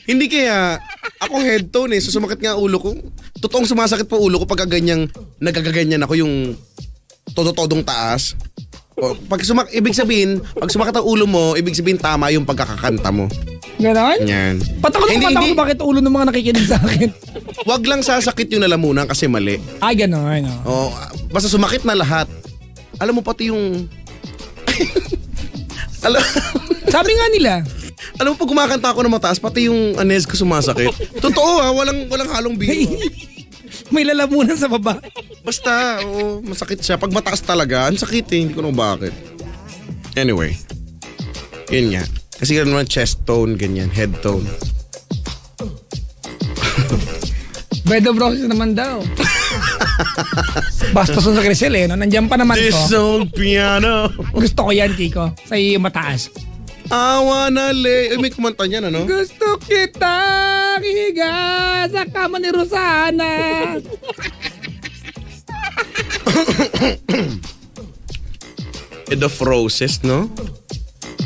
Hindi kaya, ako head tone eh. So sumakit nga ulo ko. Totoong sumasakit po ulo ko pagka ganyang, nagagaganyan ako yung todo-todong taas. O, ibig sabihin, pag sumakit ang ulo mo, ibig sabihin tama yung pagkakakanta mo. Ganon? Yan. Patakot ko bakit ulo ng mga nakikinig sa akin. Wag lang sasakit yung lalamunan kasi mali. Ay, ganon. O, basta sumakit na lahat. Alam mo pati yung... Sabi nga nila. Alam mo pag kumakanta ako ng mataas, pati yung anes ko sumasakit. Totoo ha, walang halong biro. May lalamunan sa baba. Basta, oo, masakit siya. Pag mataas talaga, ang sakit eh. Hindi ko naman bakit. Anyway. Yun nga. Kasi gano'n naman chest tone, ganyan. Head tone. Bedo Bros naman daw. Bastos sa Crisel eh. No? Nandiyan pa naman This to. old piano. Gusto ko yan, Chico. Sa iyo mataas. I wanna lay... may kumanta niyan, ano? Gusto kita higa sa kama ni Rosana. The Frozen, no?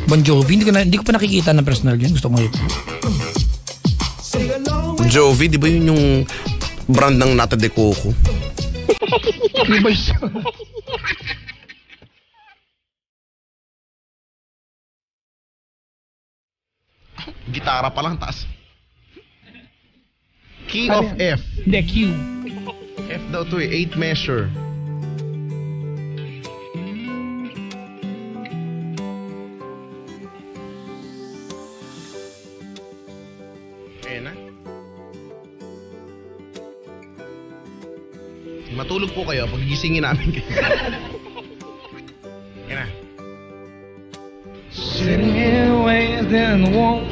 Bon Jovi, hindi ko pa nakikita ng personal yan. Gusto ko yun. Jovi, di ba yun yung brand ng Nata de Coco? Di ba siya? Gitara pa lang, taas. Key of F. Hindi, Q. F daw to eh, 8 measure. Ayan na. Matulog po kayo, pagigisingin namin kayo. Ayan na. Sitting here waiting warm.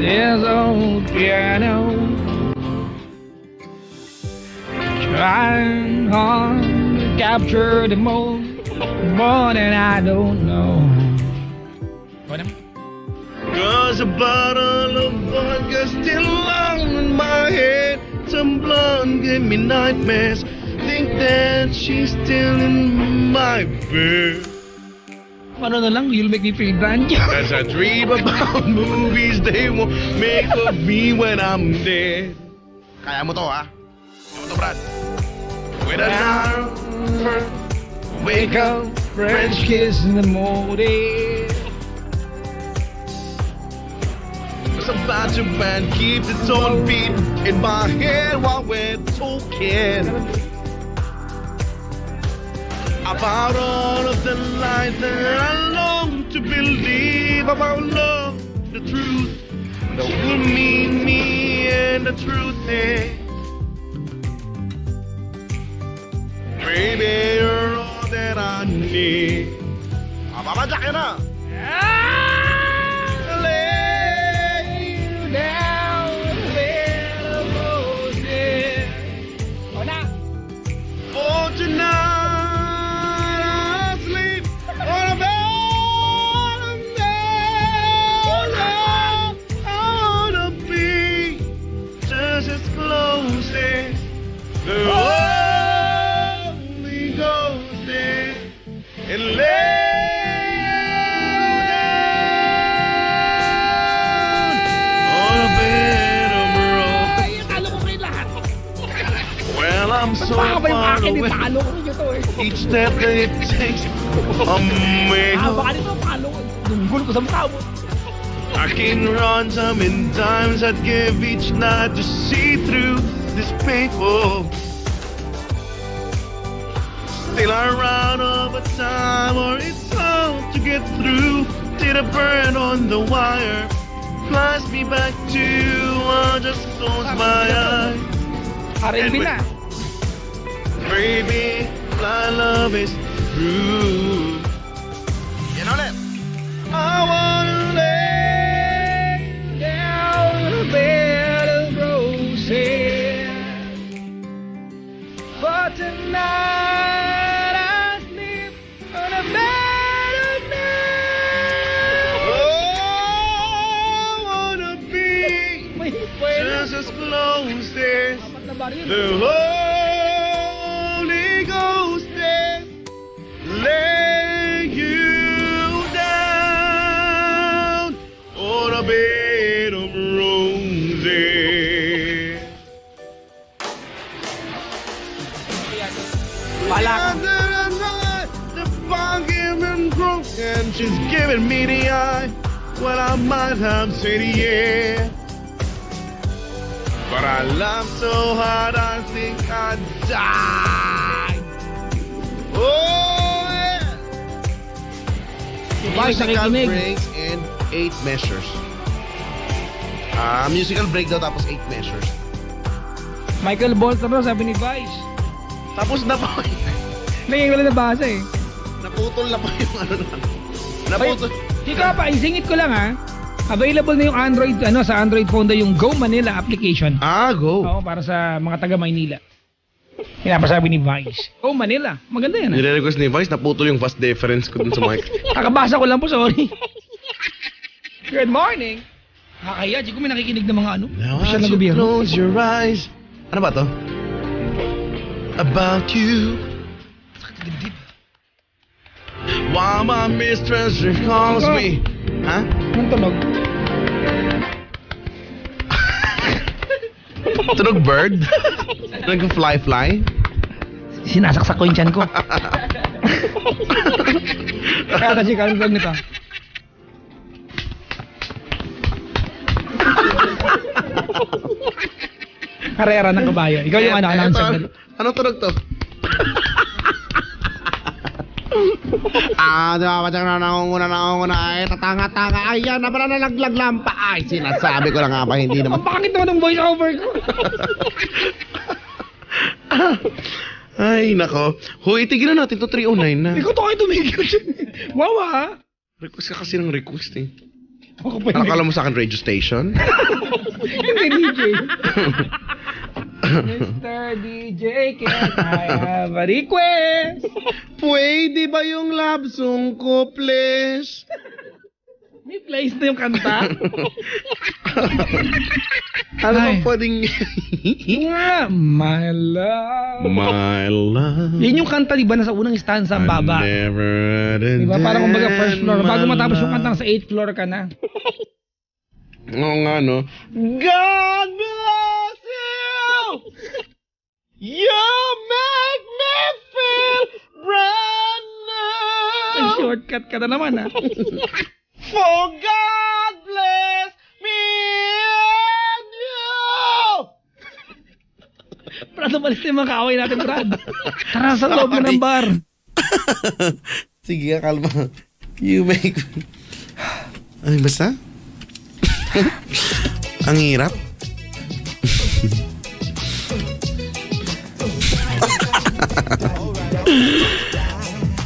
There's old piano. Trying hard to capture the moment, more than I don't know. Cause a bottle of vodka still long in my head. Some blonde gave me nightmares. Think that she's still in my bed. Ano na lang, you'll make me feel brand new. As I dream about movies they won't make of me when I'm dead. Kaya mo to, ha? Kaya mo to, Brad. With an arm, Wake up, French kiss in the morning. It's about your band keeps its own beat in my head while we're talking about all of the light that I long to believe about love, the truth, that will meet me and the truth is, baby, you're all that I need. Babadyak ka na! Lay you down where the roses. Hola. For tonight I'll sleep on a bed of nails. I wanna be just as close as the Holy Ghost is, and lay I'm so far away. Each step that it takes I can run so many times I'd give each night to see through this painful. Still I run over time, or it's hard to get through. Till the burn on the wire flies me back to I just close my eyes. Baby, my love is true. You know that? I wanna lay down a bed of roses, but tonight I sleep on a bed of nails. Oh, I wanna be just as close as the Holy Ghost is, lay you down on a bed of roses. The argument broken, she's giving me the eye. Well, I might have said yeah, but I laugh so hard I think I'd die. Oh yeah. Musical breaks and 8 measures. Musical break daw tapos 8 measures. Michael Bolton raw, sabi ni Vice. Tapos na po. Ngayon ko lang nabasa eh. Naputol na po yung ano na. Naputol. Ikaw pa, isingit ko lang ha. Available na yung Android, sa Android phone na yung Go Manila application. Go. Oo, para sa mga taga Maynila. Pinapasabi ni Vice. Go Manila. Maganda yan. Nire-request ni Vice, naputol yung fast difference ko dun sa mic. Kakabasa ko lang po, sorry. Good morning. Kakaya, di ko may nakikinig ng mga ano. Now as you close your eyes. Ano ba to? About you. While my mistress calls me. Ha? Anong tunog? Tunog bird? Nag-fly-fly? Sinasaksak ko yung tiyan ko. Kaya kasi kalagdag nito. Karera ng kabayo. Ikaw yung announcer. Anong tunog to? Diba, nangunguna ay tatanga-tanga, ayan na pala nalaglag lampa. Ay, sinasabi ko lang nga pa, hindi naman. Bakit naman ang voice over ko? Ay, nako. Hoy, tignan natin to 309 na. Ikaw to kayo tumigil. Wow ha? Request ka kasi ng request eh. Ako pa Nakakala mo sa akin radio station? Hindi DJ. Mr. DJ, can I have a request? Pwede ba yung love song ko, please? May place na yung kanta? Ano ba pwedeng... My love. My love. Yan yung kanta, diba, nasa unang stanza ang baba. Diba, parang kumbaga first floor. Bago matapos yung kantang sa 8th floor ka na. Oo nga, no? God bless you! You make me feel brand new! Ay, shortcut ka na naman, ha? For God bless me and you! Brad, umalis na yung mga kaaway natin, Brad. Tara sa loob mo ng bar. Sige, kalma. You make... Ay, basta? Ang hirap.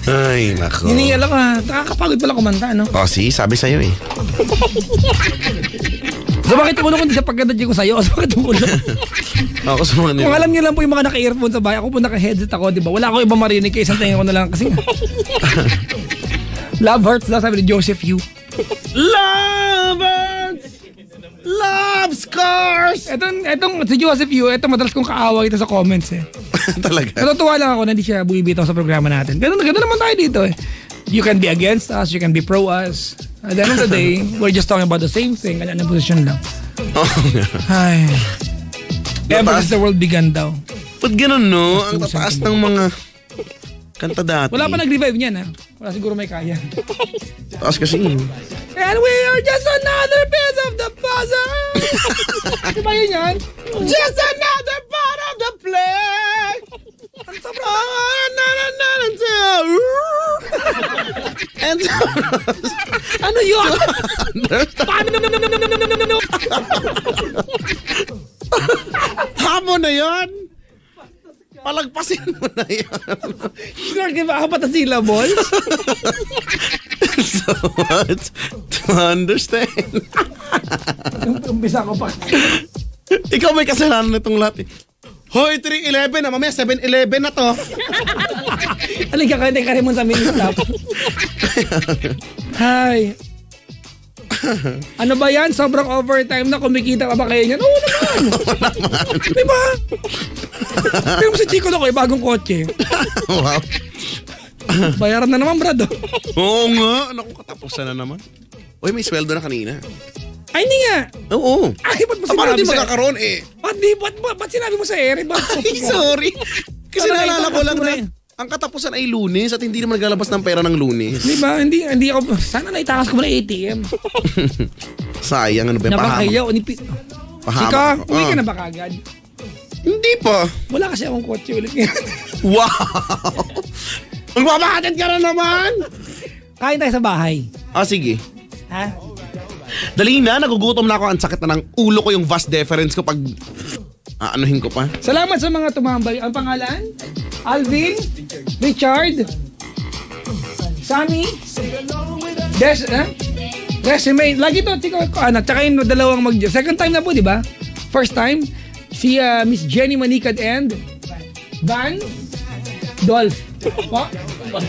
Ay, nako. Hiningal ako ha. Nakakapagod pala kumanta, no? Oh, si, sabi sa'yo eh. So bakit tumulo ko hindi sa pagkanta ko sa'yo? So bakit tumulo? Ako sa mga Kung alam niyo lang po yung mga naka-earphone sa bahay, ako po naka-headset ako, di ba? Wala akong ibang marinig kaya isang tingin ko na lang kasi Love hurts daw, sabi ni Joseph Yu. Love hurts! Love scars! Etong si Joseph Yu, eto madalas kong kaaway ito sa comments eh. Talaga? Natutuwa lang ako na hindi siya bumibitaw sa programa natin. Ganun naman tayo dito eh. You can be against us, you can be pro us. At the end of the day, we're just talking about the same thing. Ano position lang. Oh, ay. Ever since the world began daw. Ba't ganun, no? Ang tataas ng mga kanta dati. Wala pa nag-revive niyan, ha? Wala siguro may kaya. Taas kasi. And we are just another piece of the puzzle. Diba yun yan? Just another part of the play. Ano yun? Hamon na yun. Palagpasin mo na yun. Sure, kaya apat na syllables? So much to understand. Umpisa ko pa. Ikaw may kasalanan nitong lahat eh. Hoy, 3-11 na. Mamaya 7-11 na to. Halika ka, hindi ka rin mo sa mini-stop. Hi. Ano ba yan? Sobrang overtime na kumikita pa ba kayo niyan? Oo naman. Diba? Pero si Chico na ko, bagong kotse. Wow. Bayaran na naman, brad. Oo nga. Naku, katapusan na naman. Uy, may sweldo na kanina. Ay, hindi nga. Oo. Ay, ba't mo Paano sinabi di magkakaroon eh? Ba't sinabi mo sa ere? Ay, sorry. Kasi Para naalala ko lang na itakas ang katapusan ay Lunes at hindi naman naglalabas ng pera ng Lunes. Di ba? Hindi ako, sana naitakas ko mo na ATM. Sayang, ano ba? Napakahiyaw. Pahamak. Ika, uwi ka na ba kagad? Hindi pa. Wala kasi akong kotse ulit ngayon. Wow! Magbabahatid ka na naman! Kain tayo sa bahay. Ah, sige. Ha? Dali na, nagugutom na ako. Ang sakit na ng ulo ko yung vas deferens ko pag aanuhin ko pa. Salamat sa mga tumambay. Ang pangalan? Alvin? Richard? Sammy? Resume. Lagi to, tiko, anak. Tsaka yung dalawang second time na po, di ba? First time, si Miss Jenny Manicad and Van Dolph. What? Van.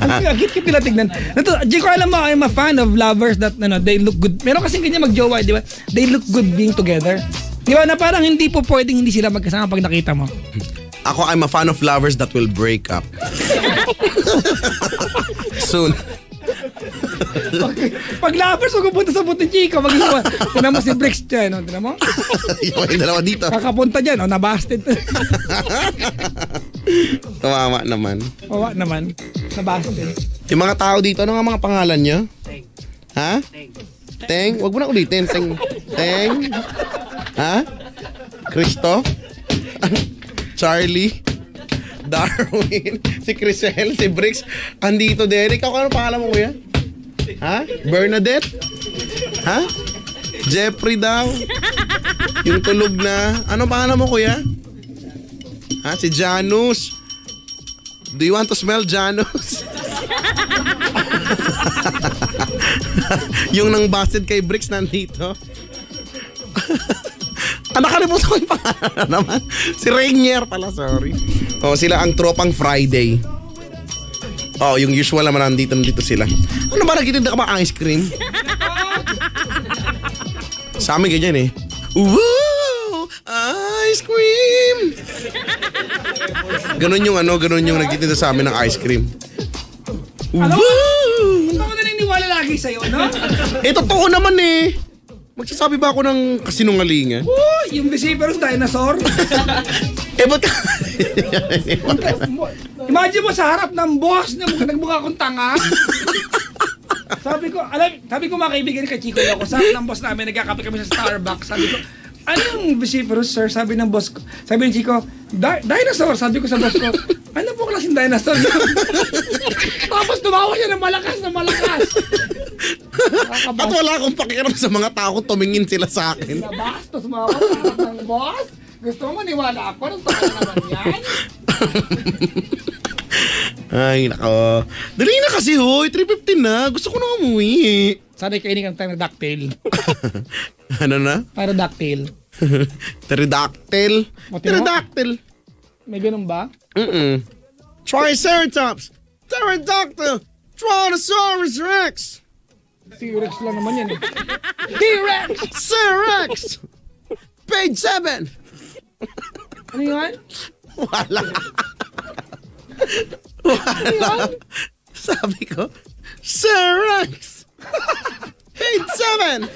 Ang cute nila tignan. Di ko alam mo, I'm a fan of lovers that they look good. Meron kasing ganyan magjowa, di ba? They look good being together. Di ba? Na parang hindi po pwedeng hindi sila magkasama pag nakita mo. Ako, I'm a fan of lovers that will break up. Soon. Pag lovers, huwag pupunta sa buti chika. Tinan mo si Brix dyan. No? Tinan mo? Yung dalawa dito. Kakapunta dyan. Nabasted. Kawawa naman. Kawawa naman. Nabasted. Yung mga tao dito, ano nga mga pangalan nyo? Teng. Ha? Teng? Wag mo na ulitin. Teng. Teng? Ha? Cristo? Charlie? Darwin? Si Crisel? Si Brix? Andito din. Ikaw, ano pangalan mo, kuya? Ha? Bernadette? Ha? Jeffrey daw? Yung tulog na. Ano pangalan mo, kuya? Ha? Si Janus? Do you want to smell Janus? Yung nang busted kay Brix nandito. Nakalimutan ko yung pangalan naman. Si Rainier pala, sorry. Oh, sila ang tropang Friday. Oh, yung usual naman nandito sila. Ano ba, nagtitinda ka ba ice cream? Sa amin ganyan eh. Woo! Ice cream! Ganon yung nagtitinda sa amin ng ice cream. Alam mo, Woo! hindi ako naniniwala lagi sa'yo, no? Eh, totoo naman eh. Magsasabi ba ako ng kasinungalingan? Yung Vociferous dinosaur. Eh, ba't ka? Imagine mo sa harap ng boss na nagmukha akong tanga. Sabi ko mga kaibigan kay Chico ako, sa harap ng boss namin, nagkakape kami sa Starbucks. Sabi ko, Ano yung vociferous, sir? Sabi ng boss ko. Sabi ni Chico, dinosaur. Sabi ko sa boss ko, ano po klaseng dinosaur? Tapos tumawa siya ng malakas na malakas. At wala akong pakialam sa mga tao, tumingin sila sa akin. Nabastos mo ako ng boss? Gusto mo maniwala ako? Nung saan naman yan? Ay, nako. Dali na kasi, hoy. 3:15 na. Gusto ko na umuwi. Sana kainin ka ng pterodactyl. Ano na? Pterodactyl. Pterodactyl. Pterodactyl. May ganun ba? Triceratops. Pterodactyl. Tyrannosaurus Rex. T-Rex lang naman yan eh. T-Rex! C-Rex. Page 7. Ano yun? Wala. Wala. Sabi ko, C-Rex. Page 7.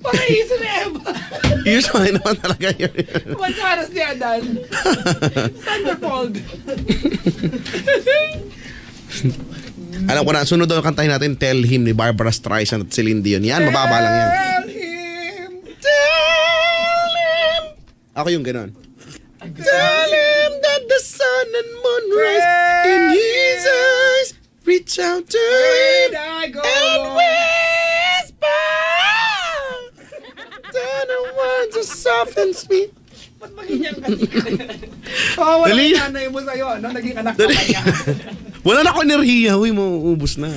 Pakaisip na Eva. Usually naman talaga yun. Magkaras ni Adan. Thunderfold. Alam ko na, sunod daw kantahin natin Tell Him ni Barbara Streisand at Celine Dion. Yan, mababa lang yan. Tell him. Tell him. Ako yung ganon. Tell him that the sun and moon rise in his eyes. Reach out to him and whisper. Tell the words are soft and sweet. Ba't magiging kasi? Oh, wala yung nanay mo sa'yo. Ano, naging anak ka kanya. Wala na ako enerhiya. Uy, mauubos na.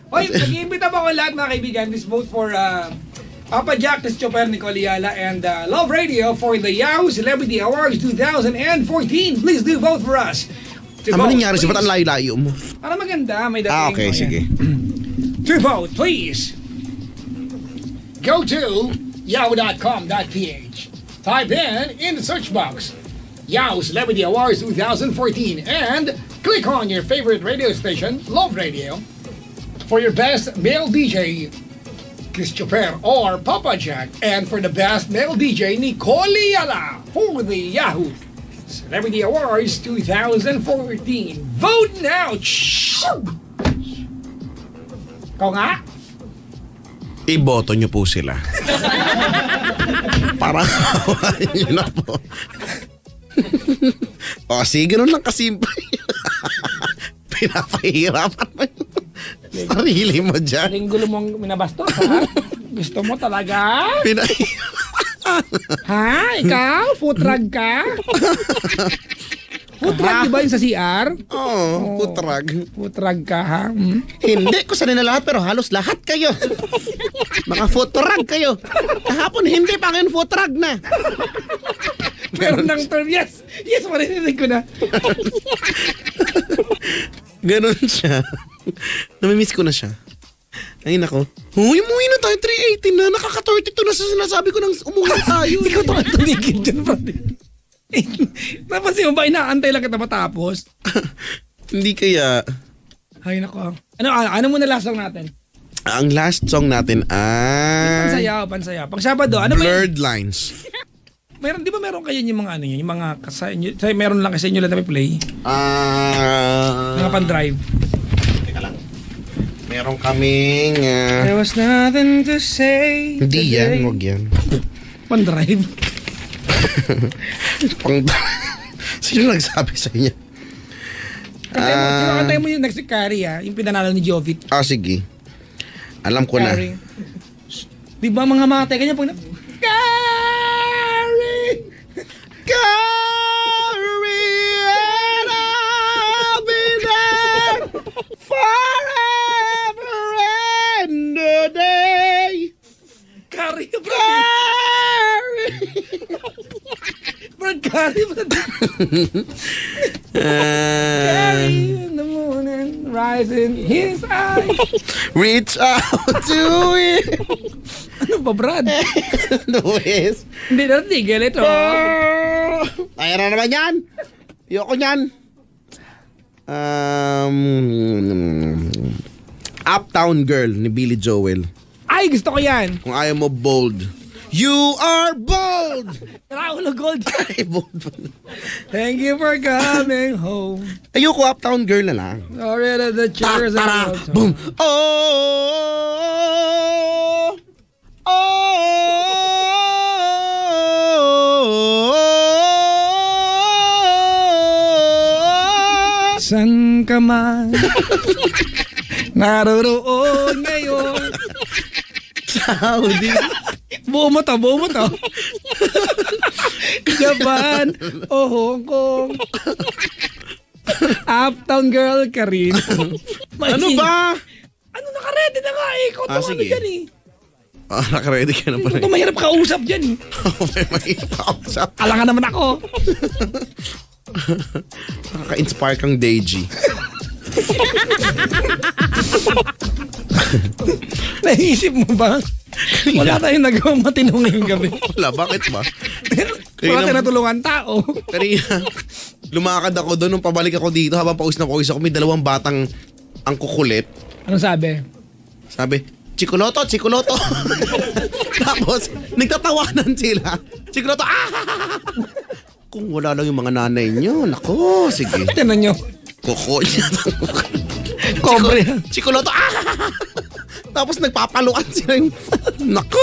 Hoy, nag-iimbita pa ako lahat mga kaibigan. This vote for Papa Jack, Christopher, Nicole Ayala, and Love Radio for the Yahoo Celebrity Awards 2014. Please do vote for us. Ano nangyari siya? Ba't ang layo-layo mo? Para maganda, may dating. Okay, sige. To vote, please. Go to yahoo.com.ph. Type in the search box, Yahoo Celebrity Awards 2014, and click on your favorite radio station, Love Radio, for your best male DJ, Christopher or Papa Jack, and for the best male DJ, Nicole Ayala, for the Yahoo Celebrity Awards 2014. Vote now! Ikaw nga? Iboto nyo po sila. Para yun na po. O, sige, ganun lang kasimple. Pinapahirapan mo yung sarili mo dyan. Linggulo mong minabastos, ha? Gusto mo talaga? Ha? Ikaw? Futrag ka? Futrag, di ba yung sa CR? Oo, futrag. Futrag ka, ha? Hindi ko sanay na lahat, pero halos lahat kayo. Mga futrag kayo. Kahapon, hindi pa ngayon futrag na. Meron ng term, yes! Yes, marinig ko na. Ganon siya. Namimiss ko na siya. Ay, nako. Uy, umuwi na tayo. 3:18 na. Nakaka-32 na sa sinasabi ko nang umuwi tayo. Ikaw ito ang tumigil dyan, brother. Tapos yung ba, inaantay lang kita matapos? Hindi kaya. Ay, nako. Ano muna last song natin? Ang last song natin ay... Pansaya. Pag Sabado, ano ba yun? Blurred Lines. Meron, di ba meron kayo yung mga ano yun? Yung mga meron lang kasi inyo lang na may play? Mga pan-drive. Teka lang. Meron kaming... There was nothing to say. Hindi today. yan, wag yan. Pan-drive. Sino nagsabi sa inyo? Kantay mo yung next Carrie, yung pinanalo ni Jovit. Sige. Alam ko Carrie. Na. Di ba mga matay kanya pag Carrie! Carrie! And I'll be there forever and a day. Carrie! Carrie! Carrie! Carrie in the moon and rising his eyes. Reach out to it. Ano ba, Brad? Luis. Hindi na tigil ito. Ayan na naman yan. Ayoko yan. Uptown Girl ni Billy Joel. Ay, gusto ko yan. Kung ayaw mo bold. You are bold! Raulo Gold. Ay, bold. Thank you for coming home. Ayoko Uptown Girl na lang. Sorry that the chairs Tara, are boom. Oh, San ka man naroroon ngayon. Saudi. Buo mo to. Japan o Hong Kong. Uptown girl ka rin. Ano ba? Ano, naka-ready na nga eh. Ikaw sige. dyan eh. Naka-ready ka na pala. Ito mahirap kausap dyan eh. Mahirap kausap. Alangan naman ako. Nakaka-inspire kang Deji. Naisip mo ba? Wala tayong nagawang matinong ngayong gabi. Wala, bakit ba? Wala tayong natulungan tao. Kanina, lumakad ako doon nung pabalik ako dito habang pawis na pawis ako. May 2 batang ang kukulit. Anong sabi? Sabi, Chikuloto. Tapos, nagtatawanan sila. Chikuloto, Kung wala lang yung mga nanay nyo, nako, sige. Tinan nyo. Koko niya. Kobre. Chikuloto, Tapos nagpapaluan sila yung, nako.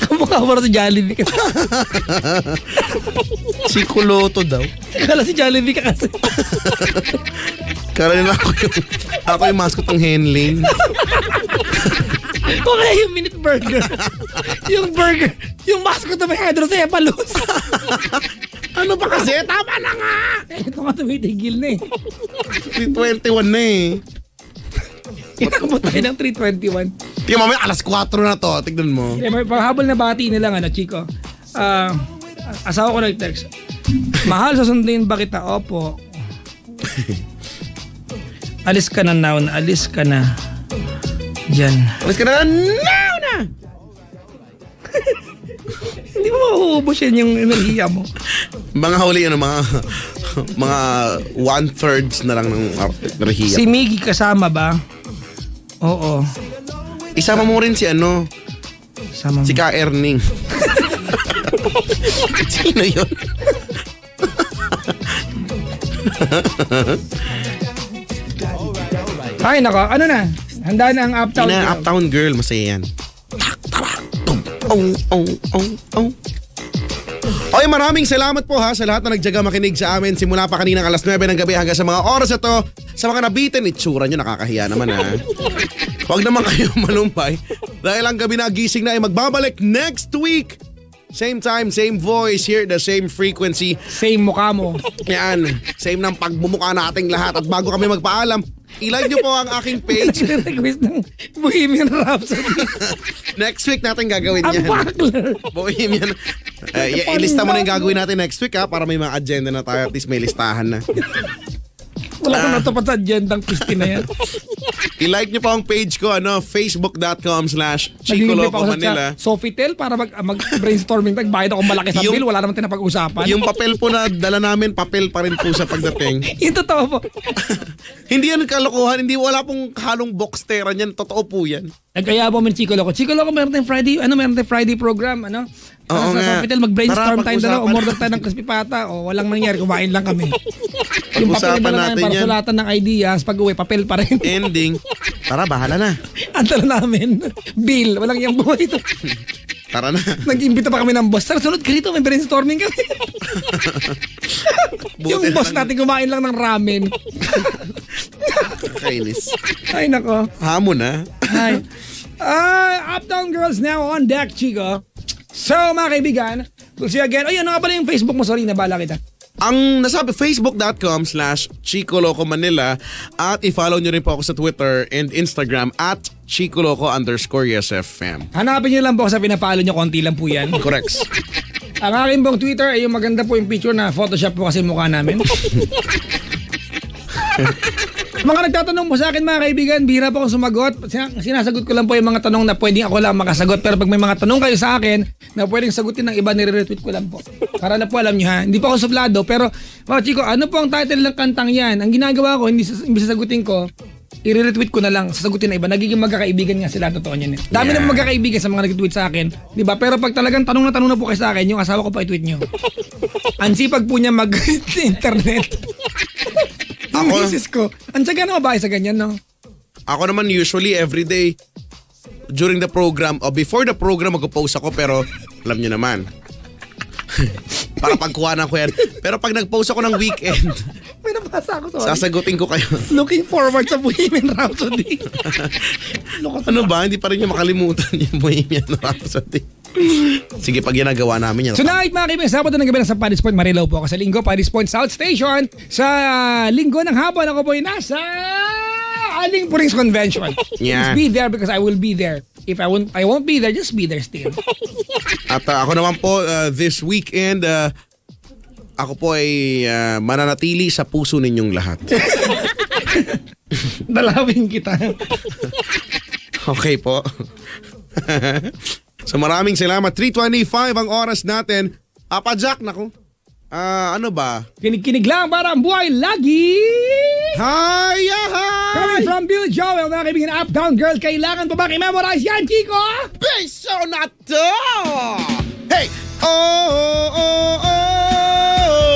Kamukha mo na si Jollibee kasi. Chikuloto daw. Kala si Jollibee ka kasi. Kala nila ako yung mascot ng Henlin. O kaya yung minute burger. Yung burger. Yung mascot na may hydrocephalus. Ano ba kasi? Tama na nga! Ito nga tumitigil na eh. 321 na eh. Inabot tayo ng 321. Tingnan mamaya, alas 4 na to. Tignan mo. May panghabol na bati na lang, Chico. Asawa ko nag-text. Mahal, susundin ba kita? Opo. Alis ka na now. Alis ka na. Diyan. Alis ka na now na! Hindi mo mauubos yan yung enerhiya mo. Mga huli, mga 1/3 na lang ng enerhiya. Si Miggy kasama ba? Oo. Isama mo rin si Sama mo. si Ka Erning. Sino yun? Ay, nako. Ano na? Handa na ang Uptown Girl. Uptown Girl, masaya yan. Okay, maraming salamat po sa lahat na nagtyaga makinig sa amin simula pa kaninang alas 9 ng gabi hanggang sa mga oras ito. Sa mga nabitin, itsura nyo nakakahiya naman Huwag naman kayo malumpay dahil ang gabi na gising na ay magbabalik next week. Same time, same voice, here the same frequency. Same mukha mo. Yan, same ng pagbumuka nating lahat. At bago kami magpaalam, i-like nyo po ang aking page. Nag-request ng Bohemian Rhapsody. Next week natin gagawin Ang yan. bakler. Bohemian. Ilista mo na yung gagawin natin next week para may mga agenda na tayo. At least may listahan na. Wala kang natupad sa agendang pisti na yan. I-like nyo po ang page ko, facebook.com/Chico Naglilipay Loco pa ako Manila. sa Sofitel para mag-brainstorming tayo. Bayad ako malaki sa bill, wala naman tinapag-usapan. Yung papel po na dala namin, papel pa rin po sa pagdating. Yung totoo po. Hindi yan kalokohan, wala pong halong boxtera niyan, totoo po yan. Nagkaya po man Chico Loco. Chico Loco, meron tayong Friday program, Oo sa nga. Sofitel, mag-brainstorm Tara, tayo dalawa, pag-usapan. umorder tayo ng crispy pata, walang mangyari, kumain lang kami. Yung papel Pag-usapan na natin para yan. sulatan ng ideas, pag-uwi, papel pa rin. Ending, tara, bahala na. Antala namin, bill, walang yung buhay ito. Tara na. Nag-imbita pa kami ng boss. Tara, sunod ka rito, may brainstorming kami. Yung boss natin kumain lang ng ramen. Kainis. Ay, nako. Hamon na. Hi. Uptown Girls now on deck, Chico. So, mga kaibigan, we'll see you again. Ay, ano nga pala yung Facebook mo? Sorry, nabala kita. Ang nasabi, facebook.com/Chico Loco Manila at i-follow nyo rin po ako sa Twitter and Instagram at @ChicoLoco_YesFM. Hanapin nyo lang po sa pinapalo nyo, konti lang po yan. Correct. Ang aking pong Twitter ay yung maganda po yung picture na Photoshop po kasi mukha namin. Mga nagtatanong po sa akin mga kaibigan, bihira po akong sumagot. Sinasagot ko lang po yung mga tanong na pwedeng ako lang makasagot. Pero pag may mga tanong kayo sa akin na pwedeng sagutin ng iba, nire-retweet ko lang po. Para na po alam nyo Hindi po ako suplado. Pero, Chico, ano po ang title ng kantang yan? Ang ginagawa ko, hindi sasagutin ko, i-retweet ko na lang, sasagutin na iba. Nagiging magkakaibigan nga sila, totoo niyan. Dami na magkakaibigan sa mga nag-tweet sa akin. Diba? Pero pag talagang tanong na po kayo sa akin, yung asawa ko pa i-tweet nyo. Ansipag po niya mag-internet. Ang misis ko. Ang tsaga na mabahay sa ganyan, no? Ako naman usually everyday during the program o before the program magpo-post ako pero alam niyo naman. Para pagkuhanan ko yan. Pero pag nag-post ako ng weekend, May nabasa ako, sorry. sasagutin ko kayo. Looking forward sa Bohemian Rhapsody. Ano ba? Hindi pa rin niya makalimutan yung Bohemian Rhapsody. Sige, pag ginagawa namin yan. Tonight, mga kaibigan, Sabado ng gabi na sa Paddy's Point, Marilao po ako sa Linggo, Paddy's Point South Station. Sa Linggo ng hapon, ako po ay nasa Aling Purings Convention. Yeah. Just be there because I will be there. If I won't be there, just be there still. At ako naman po, this weekend, ako po ay mananatili sa puso ninyong lahat. Dalawin kita. Okay po. So maraming salamat. 3:25 ang oras natin. Apa Jack, naku. Ano ba? Kinig-kinig lang para ang buhay lagi. Hi! Coming from Bill Joel, mga kaibigan, Up Down Girl, kailangan pa ba i-memorize yan, Chico? Beso na to! Hey! Oh, oh, oh, oh.